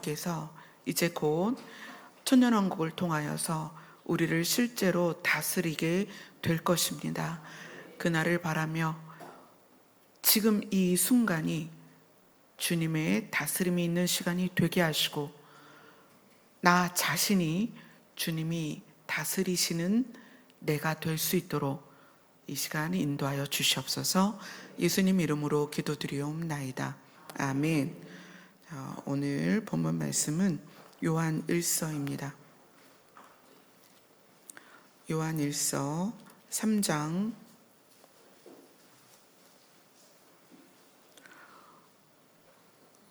께서 이제 곧 천년왕국을 통하여서 우리를 실제로 다스리게 될 것입니다. 그날을 바라며 지금 이 순간이 주님의 다스림이 있는 시간이 되게 하시고, 나 자신이 주님이 다스리시는 내가 될 수 있도록 이 시간 인도하여 주시옵소서. 예수님 이름으로 기도드리옵나이다. 아멘. 오늘 본문 말씀은 요한 1서입니다. 요한 1서 3장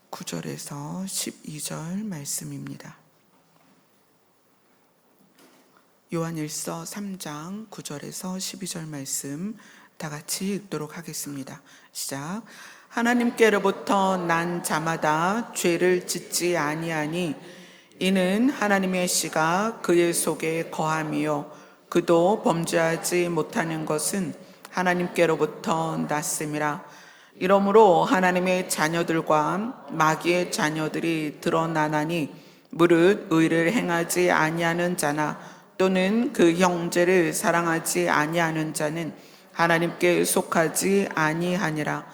9절에서 12절 말씀입니다. 요한 1서 3장 9절에서 12절 말씀 다 같이 읽도록 하겠습니다. 시작. 하나님께로부터 난 자마다 죄를 짓지 아니하니 이는 하나님의 씨가 그의 속에 거함이요 그도 범죄하지 못하는 것은 하나님께로부터 났음이라. 이러므로 하나님의 자녀들과 마귀의 자녀들이 드러나나니 무릇 의를 행하지 아니하는 자나 또는 그 형제를 사랑하지 아니하는 자는 하나님께 속하지 아니하니라.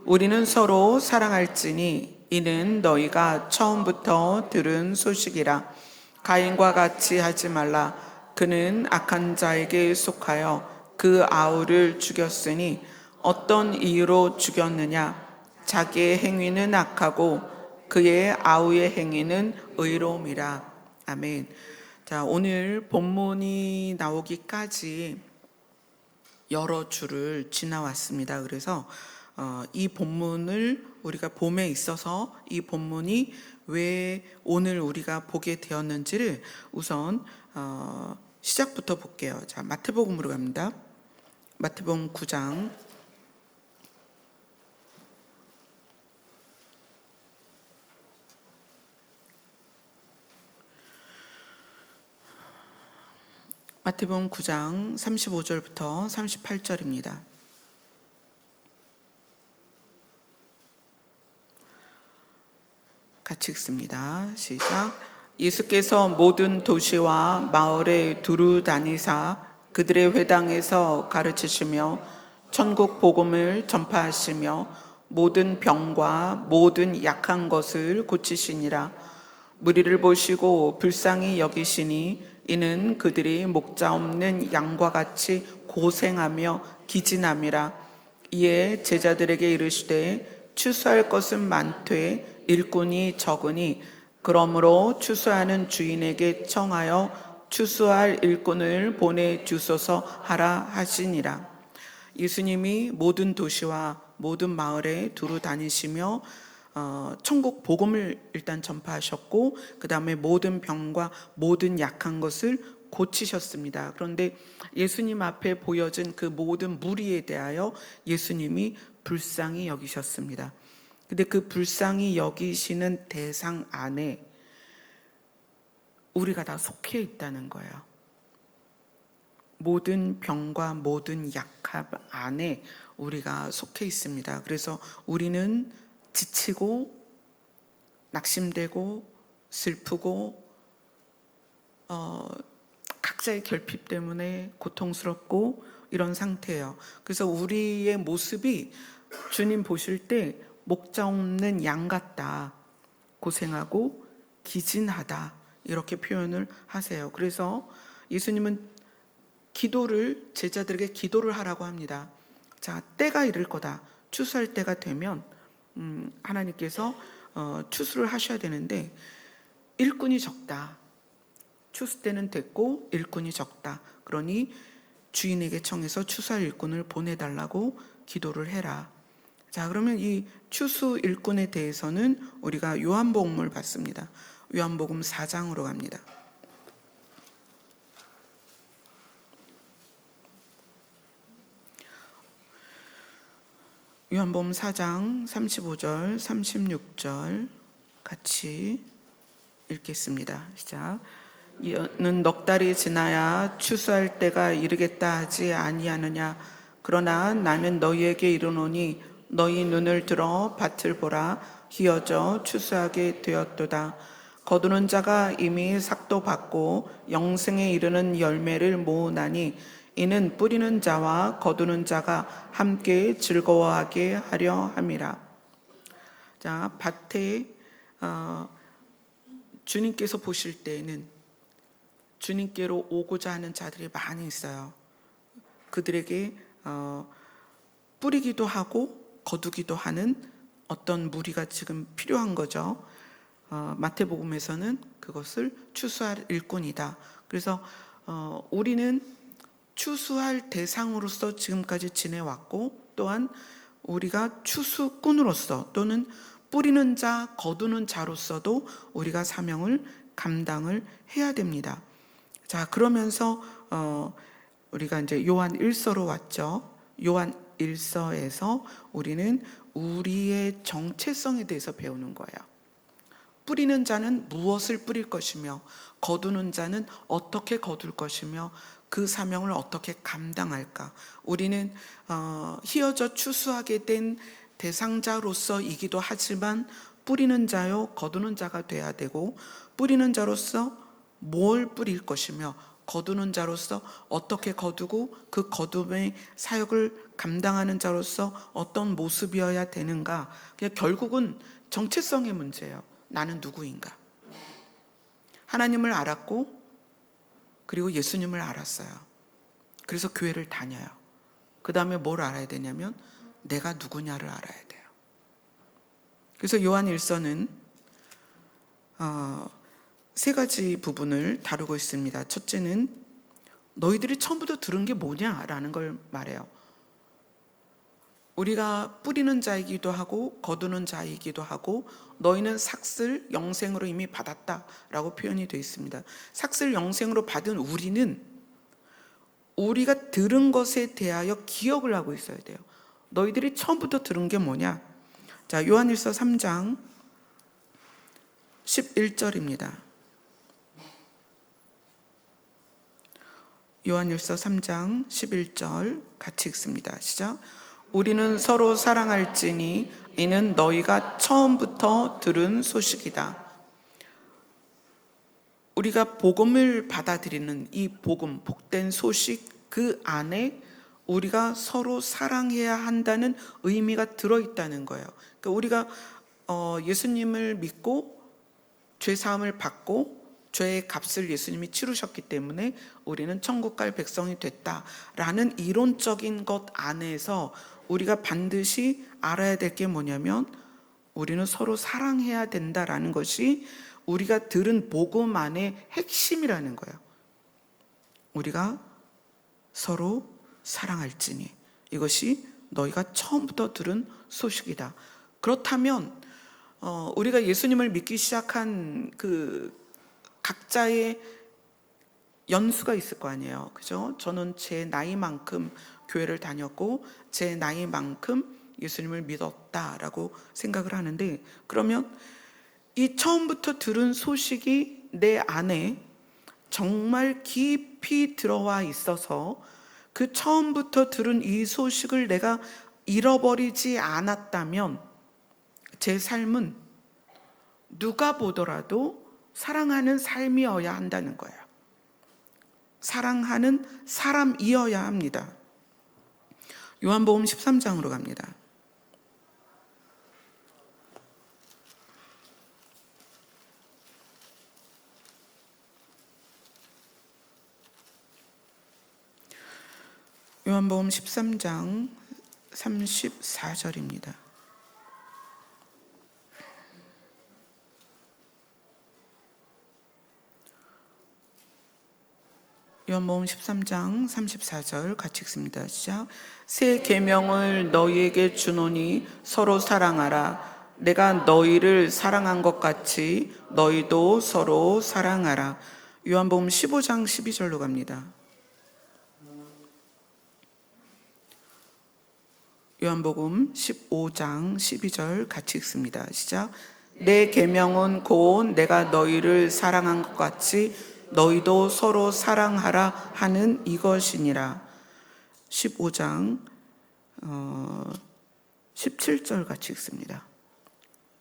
우리는 서로 사랑할지니 이는 너희가 처음부터 들은 소식이라. 가인과 같이 하지 말라. 그는 악한 자에게 속하여 그 아우를 죽였으니 어떤 이유로 죽였느냐? 자기의 행위는 악하고 그의 아우의 행위는 의로움이라. 아멘. 자, 오늘 본문이 나오기까지 여러 주를 지나왔습니다. 그래서 이 본문을 우리가 봄에 있어서 이 본문이 왜 오늘 우리가 보게 되었는지를 우선 시작부터 볼게요. 자, 마태복음으로 갑니다. 마태복음 9장 마태복음 9장 35절부터 38절입니다. 같이 읽습니다. 시작. 예수께서 모든 도시와 마을에 두루 다니사 그들의 회당에서 가르치시며 천국 복음을 전파하시며 모든 병과 모든 약한 것을 고치시니라. 무리를 보시고 불쌍히 여기시니 이는 그들이 목자 없는 양과 같이 고생하며 기진함이라. 이에 제자들에게 이르시되 추수할 것은 많되 일꾼이 적으니 그러므로 추수하는 주인에게 청하여 추수할 일꾼을 보내주소서 하라 하시니라. 예수님이 모든 도시와 모든 마을에 두루 다니시며 천국 복음을 일단 전파하셨고 그 다음에 모든 병과 모든 약한 것을 고치셨습니다. 그런데 예수님 앞에 보여진 그 모든 무리에 대하여 예수님이 불쌍히 여기셨습니다. 근데 그 불쌍히 여기시는 대상 안에 우리가 다 속해 있다는 거예요. 모든 병과 모든 약함 안에 우리가 속해 있습니다. 그래서 우리는 지치고 낙심되고 슬프고 각자의 결핍 때문에 고통스럽고 이런 상태예요. 그래서 우리의 모습이 주님 보실 때 목자 없는 양 같다, 고생하고 기진하다 이렇게 표현을 하세요. 그래서 예수님은 제자들에게 기도를 하라고 합니다. 자, 때가 이를 거다. 추수할 때가 되면 하나님께서 추수를 하셔야 되는데 일꾼이 적다. 추수 때는 됐고 일꾼이 적다. 그러니 주인에게 청해서 추수할 일꾼을 보내달라고 기도를 해라. 자, 그러면 이 추수 일꾼에 대해서는 우리가 요한복음을 봤습니다. 요한복음 4장으로 갑니다. 요한복음 4장 35절, 36절 같이 읽겠습니다. 시작. 이는 넉 달이 지나야 추수할 때가 이르겠다 하지 아니하느냐. 그러나 나는 너희에게 이르노니 너희 눈을 들어 밭을 보라. 희어져 추수하게 되었도다. 거두는 자가 이미 삭도 받고 영생에 이르는 열매를 모으나니 이는 뿌리는 자와 거두는 자가 함께 즐거워하게 하려 함이라. 자, 밭에 주님께서 보실 때에는 주님께로 오고자 하는 자들이 많이 있어요. 그들에게 뿌리기도 하고 거두기도 하는 어떤 무리가 지금 필요한 거죠. 마태복음에서는 그것을 추수할 일꾼이다. 그래서 우리는 추수할 대상으로서 지금까지 지내왔고, 또한 우리가 추수꾼으로서 또는 뿌리는 자, 거두는 자로서도 우리가 사명을 감당을 해야 됩니다. 자, 그러면서 우리가 이제 요한 1서로 왔죠. 요한 1서에서 우리는 우리의 정체성에 대해서 배우는 거예요. 뿌리는 자는 무엇을 뿌릴 것이며 거두는 자는 어떻게 거둘 것이며 그 사명을 어떻게 감당할까. 우리는 휘어져 추수하게 된 대상자로서이기도 하지만 뿌리는 자요 거두는 자가 돼야 되고, 뿌리는 자로서 뭘 뿌릴 것이며 거두는 자로서 어떻게 거두고 그 거둠의 사역을 감당하는 자로서 어떤 모습이어야 되는가. 그냥 결국은 정체성의 문제예요. 나는 누구인가. 하나님을 알았고 그리고 예수님을 알았어요. 그래서 교회를 다녀요. 그 다음에 뭘 알아야 되냐면 내가 누구냐를 알아야 돼요. 그래서 요한 1서는 세 가지 부분을 다루고 있습니다. 첫째는 너희들이 처음부터 들은 게 뭐냐라는 걸 말해요. 우리가 뿌리는 자이기도 하고 거두는 자이기도 하고, 너희는 삭슬 영생으로 이미 받았다라고 표현이 되어 있습니다. 삭슬 영생으로 받은 우리는 우리가 들은 것에 대하여 기억을 하고 있어야 돼요. 너희들이 처음부터 들은 게 뭐냐? 자, 요한일서 3장 11절입니다. 요한일서 3장 11절 같이 읽습니다. 시작. 우리는 서로 사랑할지니 이는 너희가 처음부터 들은 소식이다. 우리가 복음을 받아들이는 이 복음, 복된 소식, 그 안에 우리가 서로 사랑해야 한다는 의미가 들어있다는 거예요. 그러니까 우리가 예수님을 믿고 죄 사함을 받고 죄의 값을 예수님이 치르셨기 때문에 우리는 천국 갈 백성이 됐다라는 이론적인 것 안에서 우리가 반드시 알아야 될 게 뭐냐면 우리는 서로 사랑해야 된다라는 것이 우리가 들은 복음 안의 핵심이라는 거예요. 우리가 서로 사랑할지니 이것이 너희가 처음부터 들은 소식이다. 그렇다면 우리가 예수님을 믿기 시작한 그 각자의 연수가 있을 거 아니에요. 그죠? 저는 제 나이만큼 교회를 다녔고 제 나이만큼 예수님을 믿었다라고 생각을 하는데, 그러면 이 처음부터 들은 소식이 내 안에 정말 깊이 들어와 있어서 그 처음부터 들은 이 소식을 내가 잃어버리지 않았다면 제 삶은 누가 보더라도 사랑하는 삶이어야 한다는 거예요. 사랑하는 사람이어야 합니다. 요한복음 13장으로 갑니다. 요한복음 13장 34절입니다. 요한복음 13장 34절 같이 읽습니다. 시작. 새 계명을 너희에게 주노니 서로 사랑하라. 내가 너희를 사랑한 것 같이 너희도 서로 사랑하라. 요한복음 15장 12절로 갑니다. 요한복음 15장 12절 같이 읽습니다. 시작. 내 계명은 곧 내가 너희를 사랑한 것 같이 너희도 서로 사랑하라 하는 이것이니라. 15장 17절 같이 읽습니다.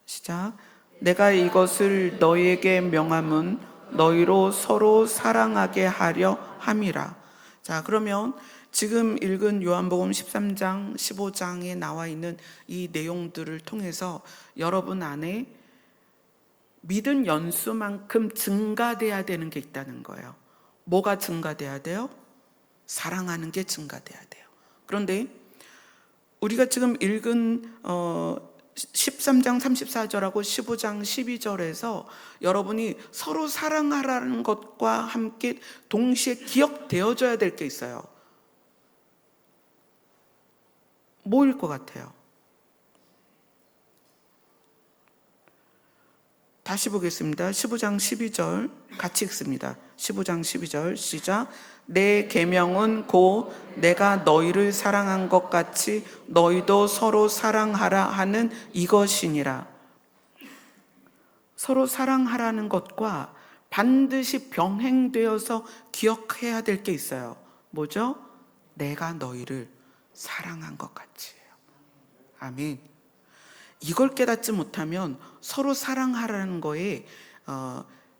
시작. 내가 이것을 너희에게 명함은 너희로 서로 사랑하게 하려 함이라. 자, 그러면 지금 읽은 요한복음 13장, 15장에 나와 있는 이 내용들을 통해서 여러분 안에 믿은 연수만큼 증가돼야 되는 게 있다는 거예요. 뭐가 증가돼야 돼요? 사랑하는 게 증가돼야 돼요. 그런데 우리가 지금 읽은 13장 34절하고 15장 12절에서 여러분이 서로 사랑하라는 것과 함께 동시에 기억되어져야 될 게 있어요. 뭐일 것 같아요? 다시 보겠습니다. 15장 12절 같이 읽습니다. 15장 12절 시작. 내 계명은 곧 내가 너희를 사랑한 것 같이 너희도 서로 사랑하라 하는 이것이니라. 서로 사랑하라는 것과 반드시 병행되어서 기억해야 될 게 있어요. 뭐죠? 내가 너희를 사랑한 것 같이요. 아멘. 이걸 깨닫지 못하면 서로 사랑하라는 거에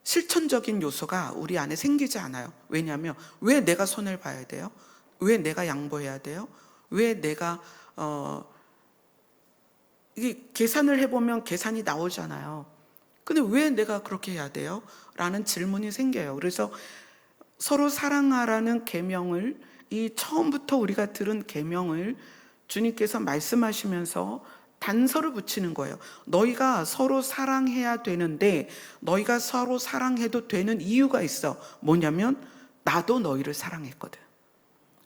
실천적인 요소가 우리 안에 생기지 않아요. 왜냐하면 왜 내가 손해를 봐야 돼요? 왜 내가 양보해야 돼요? 왜 내가 이게 계산을 해보면 계산이 나오잖아요. 근데 왜 내가 그렇게 해야 돼요? 라는 질문이 생겨요. 그래서 서로 사랑하라는 계명을, 이 처음부터 우리가 들은 계명을 주님께서 말씀하시면서 단서를 붙이는 거예요. 너희가 서로 사랑해야 되는데 너희가 서로 사랑해도 되는 이유가 있어. 뭐냐면 나도 너희를 사랑했거든.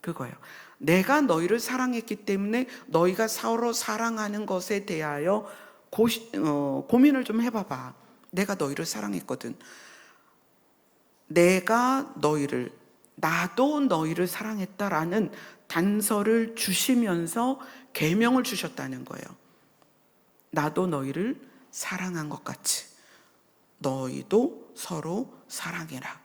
그거예요. 내가 너희를 사랑했기 때문에 너희가 서로 사랑하는 것에 대하여 고민을 좀 해봐봐. 내가 너희를 사랑했거든. 내가 너희를, 나도 너희를 사랑했다라는 단서를 주시면서 계명을 주셨다는 거예요. 나도 너희를 사랑한 것 같이 너희도 서로 사랑해라.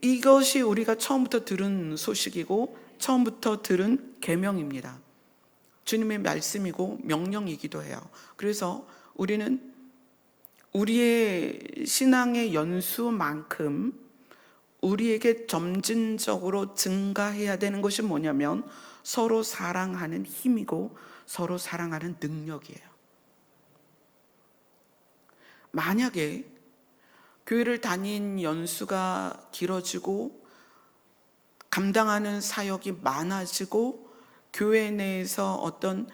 이것이 우리가 처음부터 들은 소식이고 처음부터 들은 계명입니다. 주님의 말씀이고 명령이기도 해요. 그래서 우리는 우리의 신앙의 연수만큼 우리에게 점진적으로 증가해야 되는 것이 뭐냐면 서로 사랑하는 힘이고 서로 사랑하는 능력이에요. 만약에 교회를 다닌 연수가 길어지고 감당하는 사역이 많아지고 교회 내에서 어떤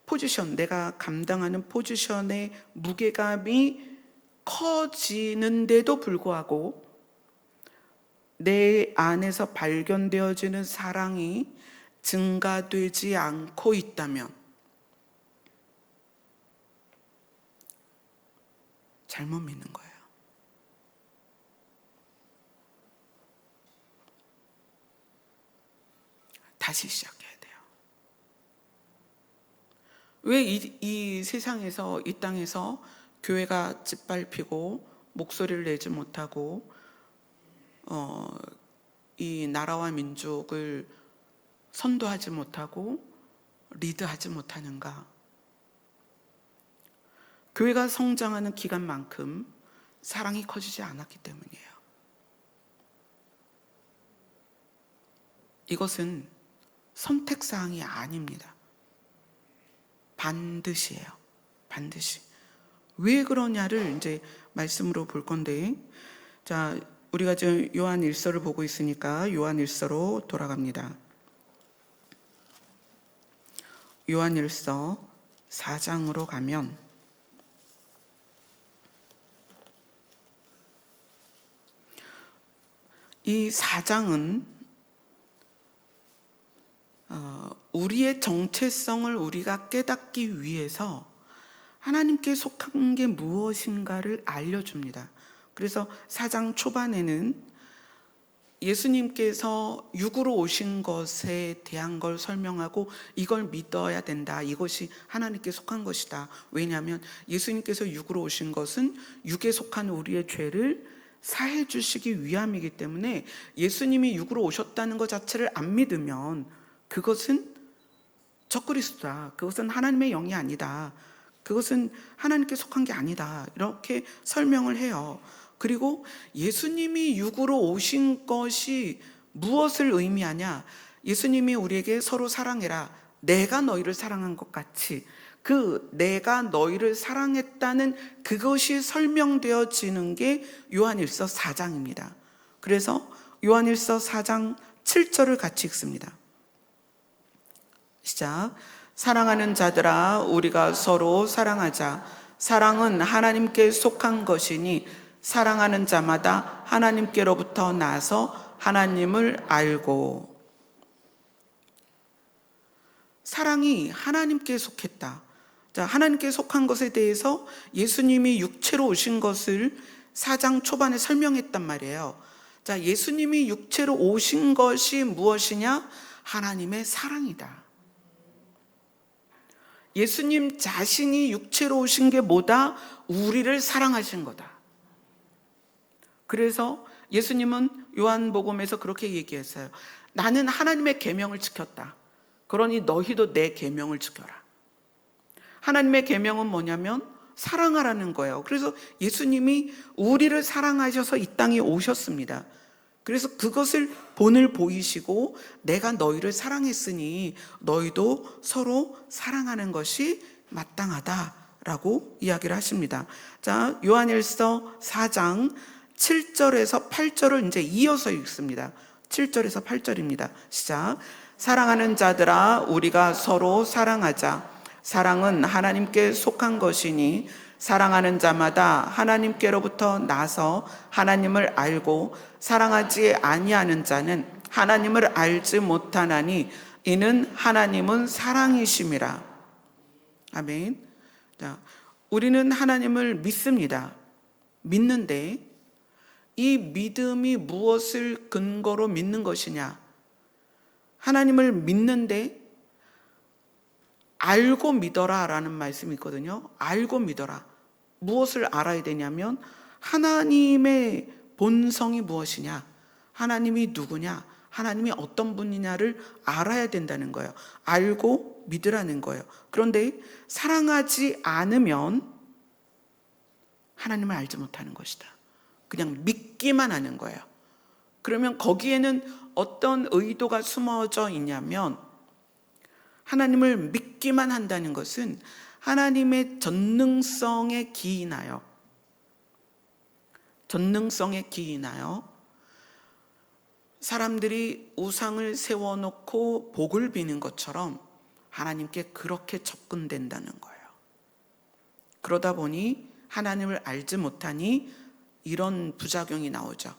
포지션, 내가 감당하는 포지션의 무게감이 커지는데도 불구하고 내 안에서 발견되어지는 사랑이 증가되지 않고 있다면 잘못 믿는 거예요. 다시 시작해야 돼요. 왜 이 세상에서, 이 땅에서 교회가 짓밟히고 목소리를 내지 못하고 이 나라와 민족을 선도하지 못하고 리드하지 못하는가? 교회가 성장하는 기간만큼 사랑이 커지지 않았기 때문이에요. 이것은 선택사항이 아닙니다. 반드시예요. 반드시. 왜 그러냐를 이제 말씀으로 볼 건데, 자, 우리가 지금 요한 1서를 보고 있으니까 요한 1서로 돌아갑니다. 요한 1서 4장으로 가면 이 4장은 우리의 정체성을 우리가 깨닫기 위해서 하나님께 속한 게 무엇인가를 알려줍니다. 그래서 4장 초반에는 예수님께서 육으로 오신 것에 대한 걸 설명하고 이걸 믿어야 된다. 이것이 하나님께 속한 것이다. 왜냐하면 예수님께서 육으로 오신 것은 육에 속한 우리의 죄를 사해 주시기 위함이기 때문에 예수님이 육으로 오셨다는 것 자체를 안 믿으면 그것은 적그리스도다. 그것은 하나님의 영이 아니다. 그것은 하나님께 속한 게 아니다. 이렇게 설명을 해요. 그리고 예수님이 육으로 오신 것이 무엇을 의미하냐? 예수님이 우리에게 서로 사랑해라. 내가 너희를 사랑한 것 같이, 그 내가 너희를 사랑했다는 그것이 설명되어지는 게 요한일서 4장입니다. 그래서 요한일서 4장 7절을 같이 읽습니다. 시작. 사랑하는 자들아, 우리가 서로 사랑하자. 사랑은 하나님께 속한 것이니 사랑하는 자마다 하나님께로부터 나서 하나님을 알고. 사랑이 하나님께 속했다. 자, 하나님께 속한 것에 대해서 예수님이 육체로 오신 것을 4장 초반에 설명했단 말이에요. 자, 예수님이 육체로 오신 것이 무엇이냐? 하나님의 사랑이다. 예수님 자신이 육체로 오신 게 뭐다? 우리를 사랑하신 거다. 그래서 예수님은 요한복음에서 그렇게 얘기했어요. 나는 하나님의 계명을 지켰다. 그러니 너희도 내 계명을 지켜라. 하나님의 계명은 뭐냐면 사랑하라는 거예요. 그래서 예수님이 우리를 사랑하셔서 이 땅에 오셨습니다. 그래서 그것을 본을 보이시고 내가 너희를 사랑했으니 너희도 서로 사랑하는 것이 마땅하다라고 이야기를 하십니다. 자, 요한일서 4장 7절에서 8절을 이제 이어서 읽습니다. 7절에서 8절입니다. 시작. 사랑하는 자들아, 우리가 서로 사랑하자. 사랑은 하나님께 속한 것이니 사랑하는 자마다 하나님께로부터 나서 하나님을 알고 사랑하지 아니하는 자는 하나님을 알지 못하나니 이는 하나님은 사랑이심이라. 아멘. 자, 우리는 하나님을 믿습니다. 믿는데 이 믿음이 무엇을 근거로 믿는 것이냐? 하나님을 믿는데 알고 믿어라 라는 말씀이 있거든요. 알고 믿어라. 무엇을 알아야 되냐면 하나님의 본성이 무엇이냐, 하나님이 누구냐, 하나님이 어떤 분이냐를 알아야 된다는 거예요. 알고 믿으라는 거예요. 그런데 사랑하지 않으면 하나님을 알지 못하는 것이다. 그냥 믿기만 하는 거예요. 그러면 거기에는 어떤 의도가 숨어져 있냐면 하나님을 믿기만 한다는 것은 하나님의 전능성에 기인하여 사람들이 우상을 세워놓고 복을 비는 것처럼 하나님께 그렇게 접근된다는 거예요. 그러다 보니 하나님을 알지 못하니 이런 부작용이 나오죠.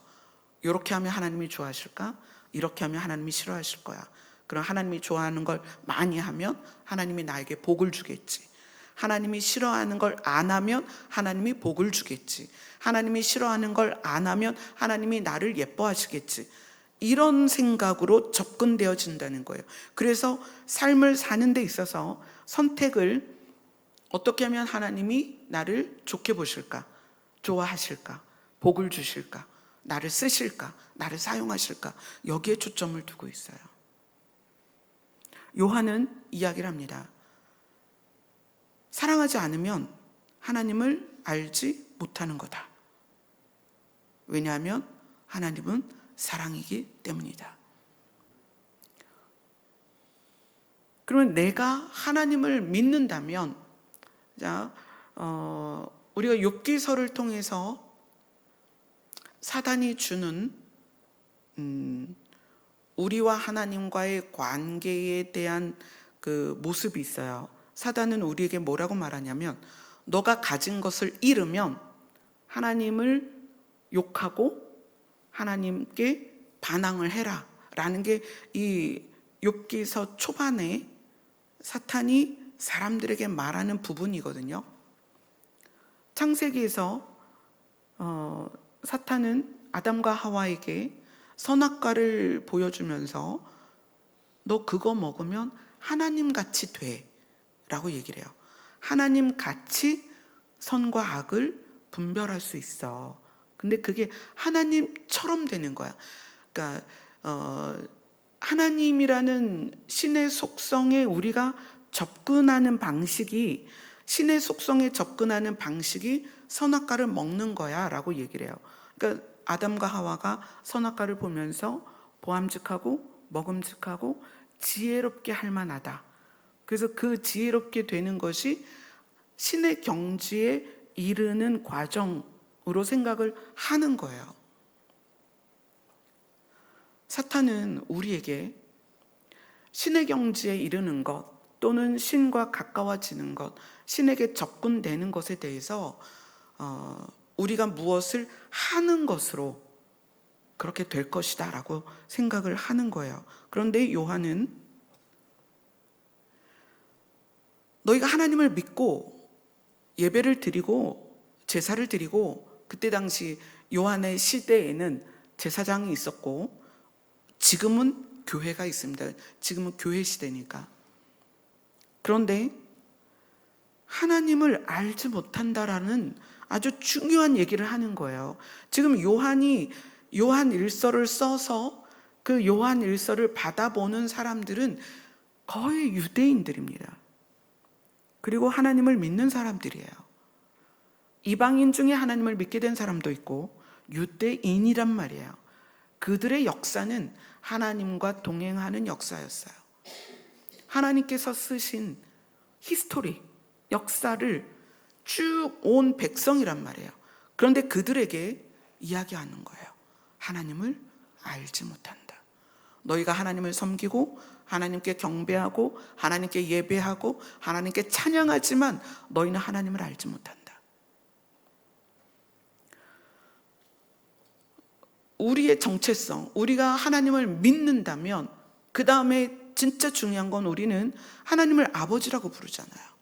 이렇게 하면 하나님이 좋아하실까? 이렇게 하면 하나님이 싫어하실 거야. 그럼 하나님이 좋아하는 걸 많이 하면 하나님이 나에게 복을 주겠지. 하나님이 싫어하는 걸 안 하면 하나님이 복을 주겠지. 하나님이 싫어하는 걸 안 하면 하나님이 나를 예뻐하시겠지. 이런 생각으로 접근되어진다는 거예요. 그래서 삶을 사는 데 있어서 선택을 어떻게 하면 하나님이 나를 좋게 보실까? 좋아하실까? 복을 주실까? 나를 쓰실까? 나를 사용하실까? 여기에 초점을 두고 있어요. 요한은 이야기를 합니다. 사랑하지 않으면 하나님을 알지 못하는 거다. 왜냐하면 하나님은 사랑이기 때문이다. 그러면 내가 하나님을 믿는다면, 자, 우리가 욥기서를 통해서 사단이 주는 우리와 하나님과의 관계에 대한 그 모습이 있어요. 사단은 우리에게 뭐라고 말하냐면 너가 가진 것을 잃으면 하나님을 욕하고 하나님께 반항을 해라 라는 게 이 욥기서 초반에 사탄이 사람들에게 말하는 부분이거든요. 창세기에서 사탄은 아담과 하와에게 선악과를 보여주면서 너 그거 먹으면 하나님같이 돼 라고 얘기를 해요. 하나님같이 선과 악을 분별할 수 있어. 근데 그게 하나님처럼 되는 거야. 그러니까 하나님이라는 신의 속성에 우리가 접근하는 방식이 신의 속성에 접근하는 방식이 선악과를 먹는 거야 라고 얘기를 해요. 그러니까 아담과 하와가 선악과를 보면서 보암직하고 먹음직하고 지혜롭게 할 만하다. 그래서 그 지혜롭게 되는 것이 신의 경지에 이르는 과정으로 생각을 하는 거예요. 사탄은 우리에게 신의 경지에 이르는 것 또는 신과 가까워지는 것, 신에게 접근되는 것에 대해서 우리가 무엇을 하는 것으로 그렇게 될 것이다 라고 생각을 하는 거예요. 그런데 요한은 너희가 하나님을 믿고 예배를 드리고 제사를 드리고, 그때 당시 요한의 시대에는 제사장이 있었고 지금은 교회가 있습니다. 지금은 교회 시대니까. 그런데 하나님을 알지 못한다라는 아주 중요한 얘기를 하는 거예요. 지금 요한이 요한 일서를 써서 그 요한 일서를 받아보는 사람들은 거의 유대인들입니다. 그리고 하나님을 믿는 사람들이에요. 이방인 중에 하나님을 믿게 된 사람도 있고 유대인이란 말이에요. 그들의 역사는 하나님과 동행하는 역사였어요. 하나님께서 쓰신 히스토리, 역사를 쭉 온 백성이란 말이에요. 그런데 그들에게 이야기하는 거예요. 하나님을 알지 못한다. 너희가 하나님을 섬기고 하나님께 경배하고 하나님께 예배하고 하나님께 찬양하지만 너희는 하나님을 알지 못한다. 우리의 정체성, 우리가 하나님을 믿는다면 그 다음에 진짜 중요한 건 우리는 하나님을 아버지라고 부르잖아요.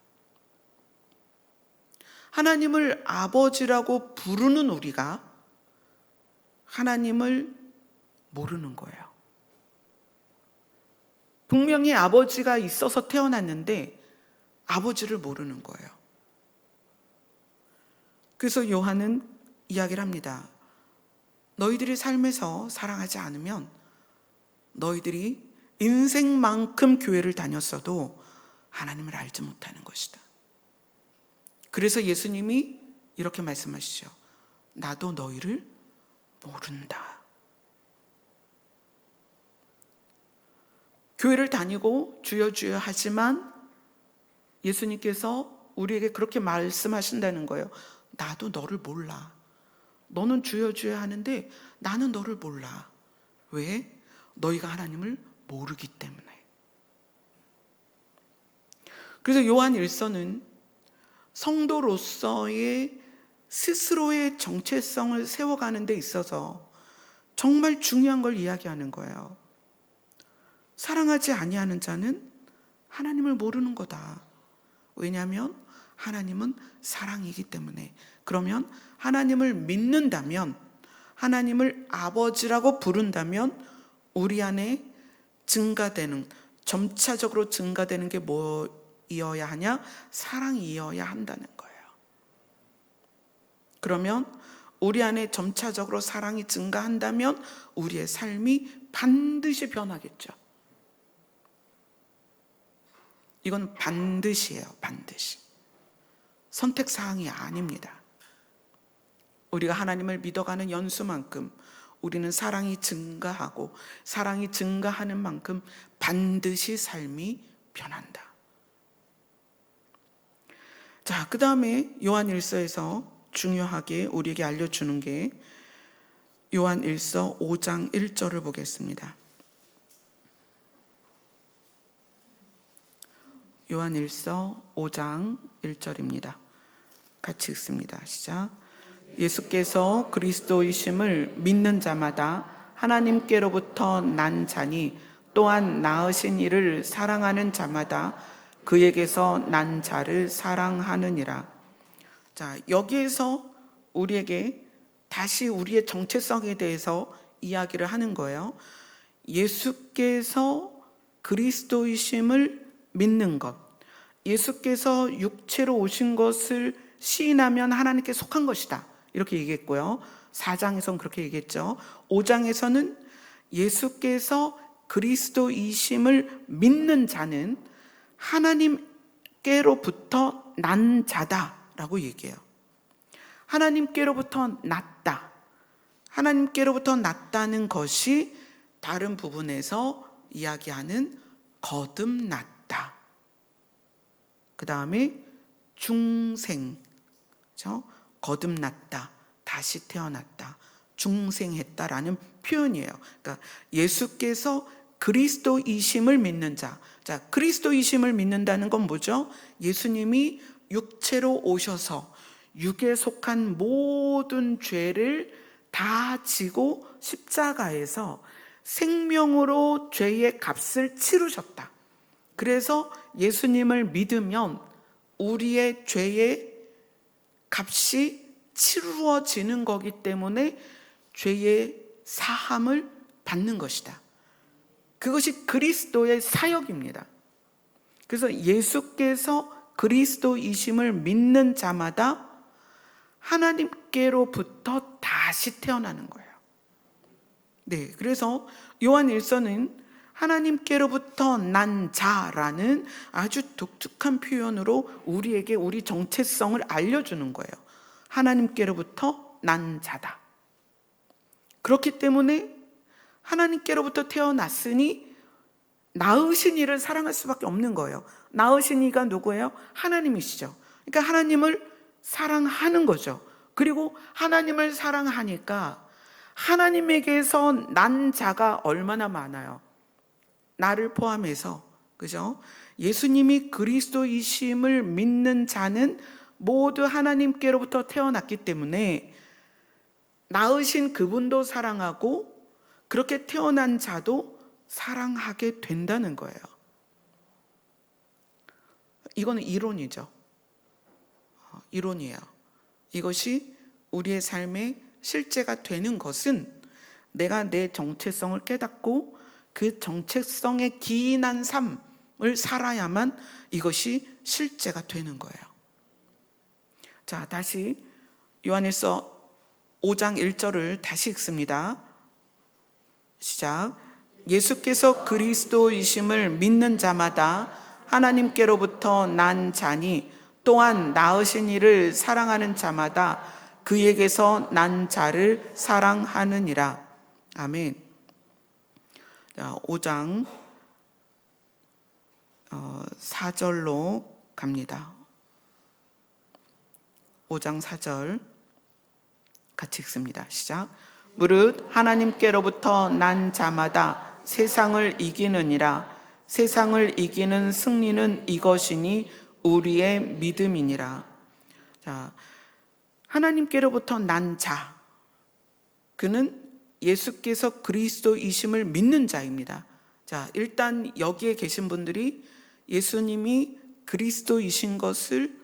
하나님을 아버지라고 부르는 우리가 하나님을 모르는 거예요. 분명히 아버지가 있어서 태어났는데 아버지를 모르는 거예요. 그래서 요한은 이야기를 합니다. 너희들이 삶에서 사랑하지 않으면 너희들이 인생만큼 교회를 다녔어도 하나님을 알지 못하는 것이다. 그래서 예수님이 이렇게 말씀하시죠. 나도 너희를 모른다. 교회를 다니고 주여 주여 하지만 예수님께서 우리에게 그렇게 말씀하신다는 거예요. 나도 너를 몰라. 너는 주여 주여 하는데 나는 너를 몰라. 왜? 너희가 하나님을 모르기 때문에. 그래서 요한 일서는 성도로서의 스스로의 정체성을 세워가는 데 있어서 정말 중요한 걸 이야기하는 거예요. 사랑하지 아니하는 자는 하나님을 모르는 거다. 왜냐하면 하나님은 사랑이기 때문에. 그러면 하나님을 믿는다면, 하나님을 아버지라고 부른다면 우리 안에 증가되는, 점차적으로 증가되는 게 뭐이어야 하냐? 사랑이어야 한다는 거예요. 그러면 우리 안에 점차적으로 사랑이 증가한다면 우리의 삶이 반드시 변하겠죠. 이건 반드시예요. 반드시. 선택사항이 아닙니다. 우리가 하나님을 믿어가는 연수만큼 우리는 사랑이 증가하고 사랑이 증가하는 만큼 반드시 삶이 변한다. 자, 그 다음에 요한일서에서 중요하게 우리에게 알려주는 게 요한일서 5장 1절을 보겠습니다. 요한일서 5장 1절입니다. 같이 읽습니다. 시작. 예수께서 그리스도이심을 믿는 자마다 하나님께로부터 난 자니 또한 낳으신 이를 사랑하는 자마다 그에게서 난 자를 사랑하느니라. 자, 여기에서 우리에게 다시 우리의 정체성에 대해서 이야기를 하는 거예요. 예수께서 그리스도이심을 믿는 것, 예수께서 육체로 오신 것을 시인하면 하나님께 속한 것이다, 이렇게 얘기했고요. 4장에서는 그렇게 얘기했죠. 5장에서는 예수께서 그리스도이심을 믿는 자는 하나님께로부터 난 자다라고 얘기해요. 하나님께로부터 났다. 하나님께로부터 났다는 것이 다른 부분에서 이야기하는 거듭났다. 그 다음에 중생, 그렇죠? 거듭났다, 다시 태어났다, 중생했다라는 표현이에요. 그러니까 예수께서 그리스도이심을 믿는 자. 자, 그리스도이심을 믿는다는 건 뭐죠? 예수님이 육체로 오셔서 육에 속한 모든 죄를 다 지고 십자가에서 생명으로 죄의 값을 치르셨다. 그래서 예수님을 믿으면 우리의 죄의 값이 치루어지는 거기 때문에 죄의 사함을 받는 것이다. 그것이 그리스도의 사역입니다. 그래서 예수께서 그리스도이심을 믿는 자마다 하나님께로부터 다시 태어나는 거예요. 네, 그래서 요한 1서는 하나님께로부터 난 자라는 아주 독특한 표현으로 우리에게 우리 정체성을 알려주는 거예요. 하나님께로부터 난 자다. 그렇기 때문에 하나님께로부터 태어났으니 낳으신 이를 사랑할 수밖에 없는 거예요. 낳으신 이가 누구예요? 하나님이시죠. 그러니까 하나님을 사랑하는 거죠. 그리고 하나님을 사랑하니까 하나님에게서 난 자가 얼마나 많아요. 나를 포함해서, 그죠? 예수님이 그리스도이심을 믿는 자는 모두 하나님께로부터 태어났기 때문에 낳으신 그분도 사랑하고 그렇게 태어난 자도 사랑하게 된다는 거예요. 이거는 이론이죠. 이론이에요. 이것이 우리의 삶의 실제가 되는 것은 내가 내 정체성을 깨닫고 그 정체성에 기인한 삶을 살아야만 이것이 실제가 되는 거예요. 자, 다시 요한일서 5장 1절을 다시 읽습니다. 시작. 예수께서 그리스도이심을 믿는 자마다 하나님께로부터 난 자니 또한 낳으신 이를 사랑하는 자마다 그에게서 난 자를 사랑하느니라. 아멘. 자, 5장 4절로 갑니다. 5장 4절 같이 읽습니다. 시작. 무릇 하나님께로부터 난 자마다 세상을 이기느니라. 세상을 이기는 승리는 이것이니 우리의 믿음이니라. 자, 하나님께로부터 난 자, 그는 예수께서 그리스도이심을 믿는 자입니다. 자, 일단 여기에 계신 분들이 예수님이 그리스도이신 것을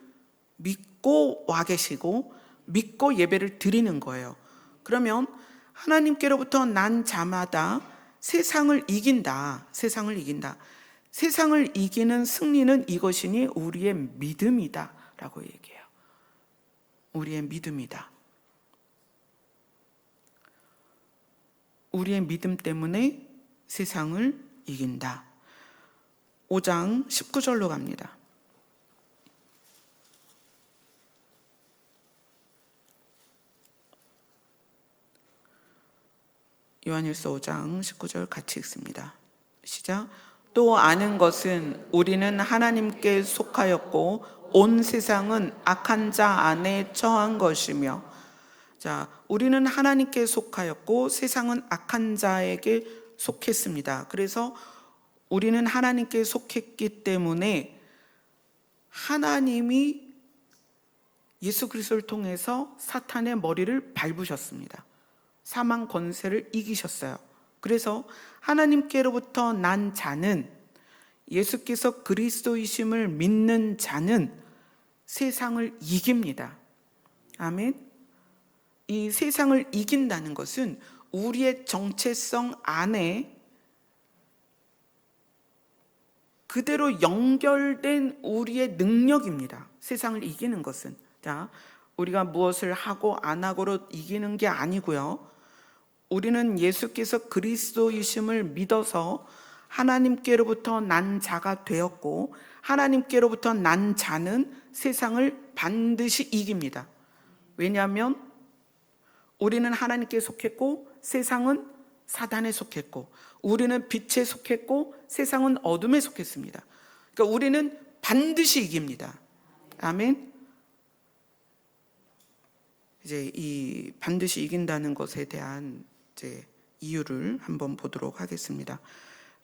믿고 와 계시고 믿고 예배를 드리는 거예요. 그러면 하나님께로부터 난 자마다 세상을 이긴다. 세상을 이긴다. 세상을 이기는 승리는 이것이니 우리의 믿음이다 라고 얘기해요. 우리의 믿음이다. 우리의 믿음 때문에 세상을 이긴다. 5장 19절로 갑니다. 요한일서 5장 19절 같이 읽습니다. 시작. 또 아는 것은 우리는 하나님께 속하였고 온 세상은 악한 자 안에 처한 것이며. 자, 우리는 하나님께 속하였고 세상은 악한 자에게 속했습니다. 그래서 우리는 하나님께 속했기 때문에 하나님이 예수 그리스도를 통해서 사탄의 머리를 밟으셨습니다. 사망 권세를 이기셨어요. 그래서 하나님께로부터 난 자는, 예수께서 그리스도이심을 믿는 자는 세상을 이깁니다. 아멘. 이 세상을 이긴다는 것은 우리의 정체성 안에 그대로 연결된 우리의 능력입니다. 세상을 이기는 것은. 자, 우리가 무엇을 하고 안 하고로 이기는 게 아니고요. 우리는 예수께서 그리스도이심을 믿어서 하나님께로부터 난 자가 되었고 하나님께로부터 난 자는 세상을 반드시 이깁니다. 왜냐하면 우리는 하나님께 속했고 세상은 사단에 속했고, 우리는 빛에 속했고 세상은 어둠에 속했습니다. 그러니까 우리는 반드시 이깁니다. 아멘. 이제 이 반드시 이긴다는 것에 대한 이제 이유를 한번 보도록 하겠습니다.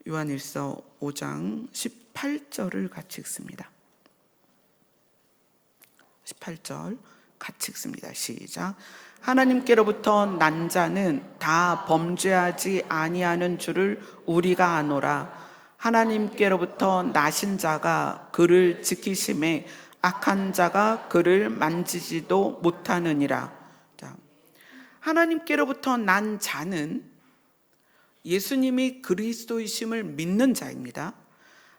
요한일서 5장 18절을 같이 읽습니다. 18절 같이 읽습니다. 시작. 하나님께로부터 난 자는 다 범죄하지 아니하는 줄을 우리가 아노라. 하나님께로부터 나신 자가 그를 지키심에 악한 자가 그를 만지지도 못하느니라. 자, 하나님께로부터 난 자는 예수님이 그리스도이심을 믿는 자입니다.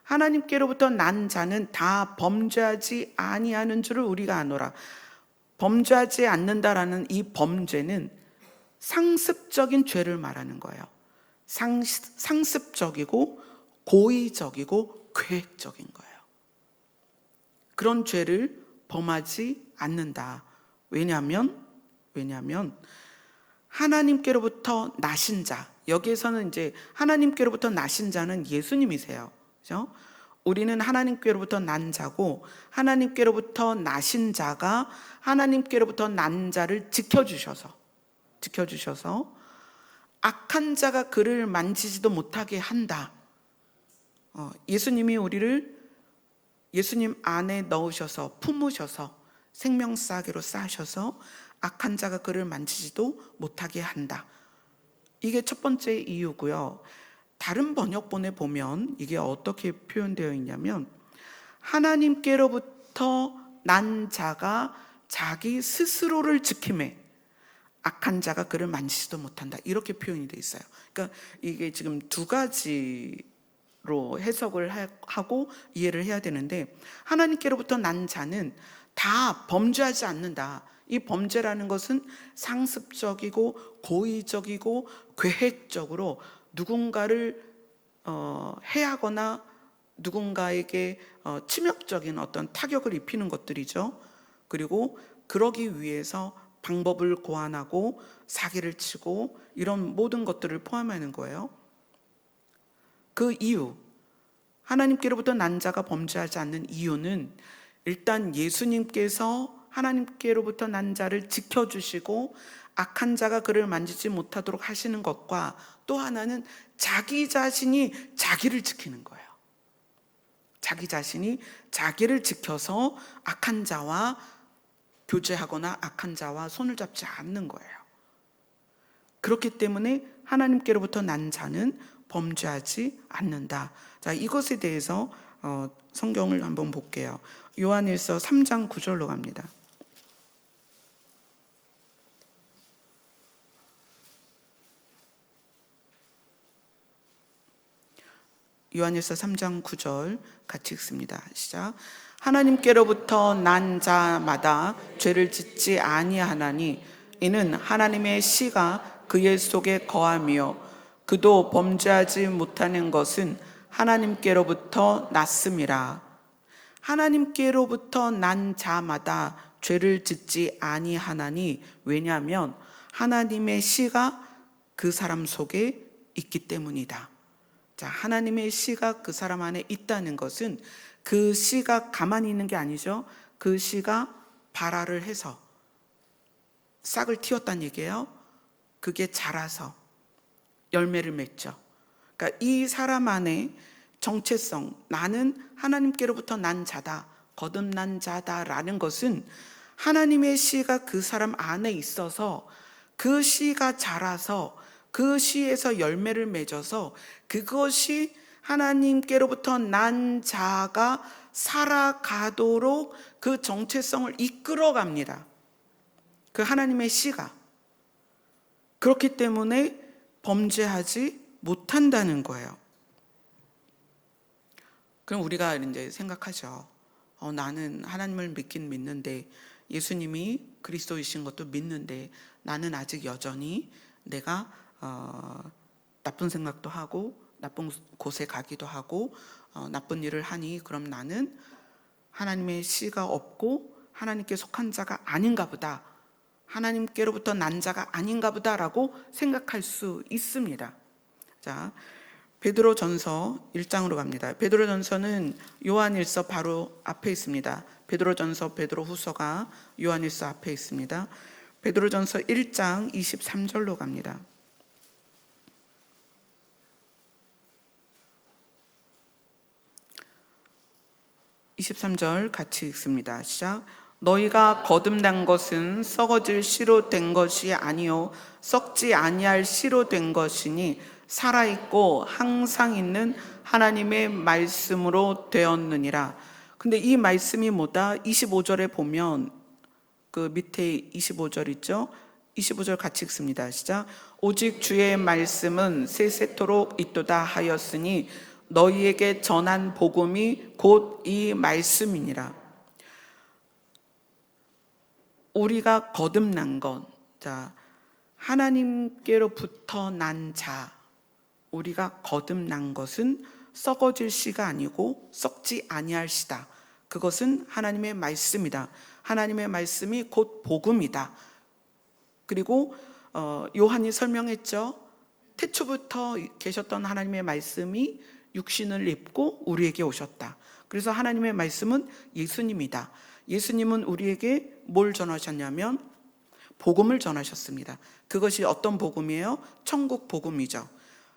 하나님께로부터 난 자는 다 범죄하지 아니하는 줄을 우리가 아노라. 범죄하지 않는다라는 이 범죄는 상습적인 죄를 말하는 거예요. 상습적이고 고의적이고 계획적인 거예요. 그런 죄를 범하지 않는다. 왜냐하면 하나님께로부터 나신 자, 여기에서는 이제 하나님께로부터 나신 자는 예수님이세요. 그렇죠? 우리는 하나님께로부터 난 자고, 하나님께로부터 나신 자가 하나님께로부터 난 자를 지켜주셔서 악한 자가 그를 만지지도 못하게 한다. 예수님이 우리를 예수님 안에 넣으셔서 품으셔서 생명싸개로 쌓으셔서 악한 자가 그를 만지지도 못하게 한다. 이게 첫 번째 이유고요. 다른 번역본에 보면 이게 어떻게 표현되어 있냐면, 하나님께로부터 난 자가 자기 스스로를 지킴에 악한 자가 그를 만지지도 못한다. 이렇게 표현이 되어 있어요. 그러니까 이게 지금 두 가지로 해석을 하고 이해를 해야 되는데, 하나님께로부터 난 자는 다 범죄하지 않는다. 이 범죄라는 것은 상습적이고 고의적이고 계획적으로 누군가를 해하거나 누군가에게 치명적인 어떤 타격을 입히는 것들이죠. 그리고 그러기 위해서 방법을 고안하고 사기를 치고 이런 모든 것들을 포함하는 거예요. 그 이유, 하나님께로부터 난 자가 범죄하지 않는 이유는 일단 예수님께서 하나님께로부터 난 자를 지켜주시고 악한 자가 그를 만지지 못하도록 하시는 것과, 또 하나는 자기 자신이 자기를 지키는 거예요. 자기 자신이 자기를 지켜서 악한 자와 교제하거나 악한 자와 손을 잡지 않는 거예요. 그렇기 때문에 하나님께로부터 난 자는 범죄하지 않는다. 자, 이것에 대해서 성경을 한번 볼게요. 요한일서 3장 9절로 갑니다. 요한일서 3장 9절 같이 읽습니다. 시작. 하나님께로부터 난 자마다 죄를 짓지 아니하나니 이는 하나님의 씨가 그의 속에 거하며 그도 범죄하지 못하는 것은 하나님께로부터 났음이라. 하나님께로부터 난 자마다 죄를 짓지 아니하나니, 왜냐하면 하나님의 씨가 그 사람 속에 있기 때문이다. 자, 하나님의 씨가 그 사람 안에 있다는 것은 그 씨가 가만히 있는 게 아니죠. 그 씨가 발화를 해서 싹을 틔웠다는 얘기예요. 그게 자라서 열매를 맺죠. 그러니까 이 사람 안에 정체성, 나는 하나님께로부터 난 자다, 거듭난 자다라는 것은 하나님의 씨가 그 사람 안에 있어서 그 씨가 자라서 그 씨에서 열매를 맺어서 그것이 하나님께로부터 난 자가 살아가도록 그 정체성을 이끌어갑니다. 그 하나님의 씨가. 그렇기 때문에 범죄하지 못한다는 거예요. 그럼 우리가 이제 생각하죠. 나는 하나님을 믿긴 믿는데, 예수님이 그리스도이신 것도 믿는데, 나는 아직 여전히 내가 나쁜 생각도 하고 나쁜 곳에 가기도 하고 나쁜 일을 하니, 그럼 나는 하나님의 씨가 없고 하나님께 속한 자가 아닌가 보다, 하나님께로부터 난 자가 아닌가 보다라고 생각할 수 있습니다. 자, 베드로전서 1장으로 갑니다. 베드로전서는 요한일서 바로 앞에 있습니다. 베드로전서, 베드로후서가 요한일서 앞에 있습니다. 베드로전서 1장 23절로 갑니다. 23절 같이 읽습니다. 시작. 너희가 거듭난 것은 썩어질 씨로 된 것이 아니요 썩지 아니할 씨로 된 것이니 살아있고 항상 있는 하나님의 말씀으로 되었느니라. 근데 이 말씀이 뭐다? 25절에 보면 그 밑에 25절 있죠? 25절 같이 읽습니다. 시작. 오직 주의 말씀은 세세토록 있도다 하였으니 너희에게 전한 복음이 곧 이 말씀이니라. 우리가 거듭난 것, 자, 하나님께로부터 난 자, 우리가 거듭난 것은 썩어질 씨가 아니고 썩지 아니할 씨다. 그것은 하나님의 말씀이다. 하나님의 말씀이 곧 복음이다. 그리고 요한이 설명했죠. 태초부터 계셨던 하나님의 말씀이 육신을 입고 우리에게 오셨다. 그래서 하나님의 말씀은 예수님이다. 예수님은 우리에게 뭘 전하셨냐면 복음을 전하셨습니다. 그것이 어떤 복음이에요? 천국 복음이죠.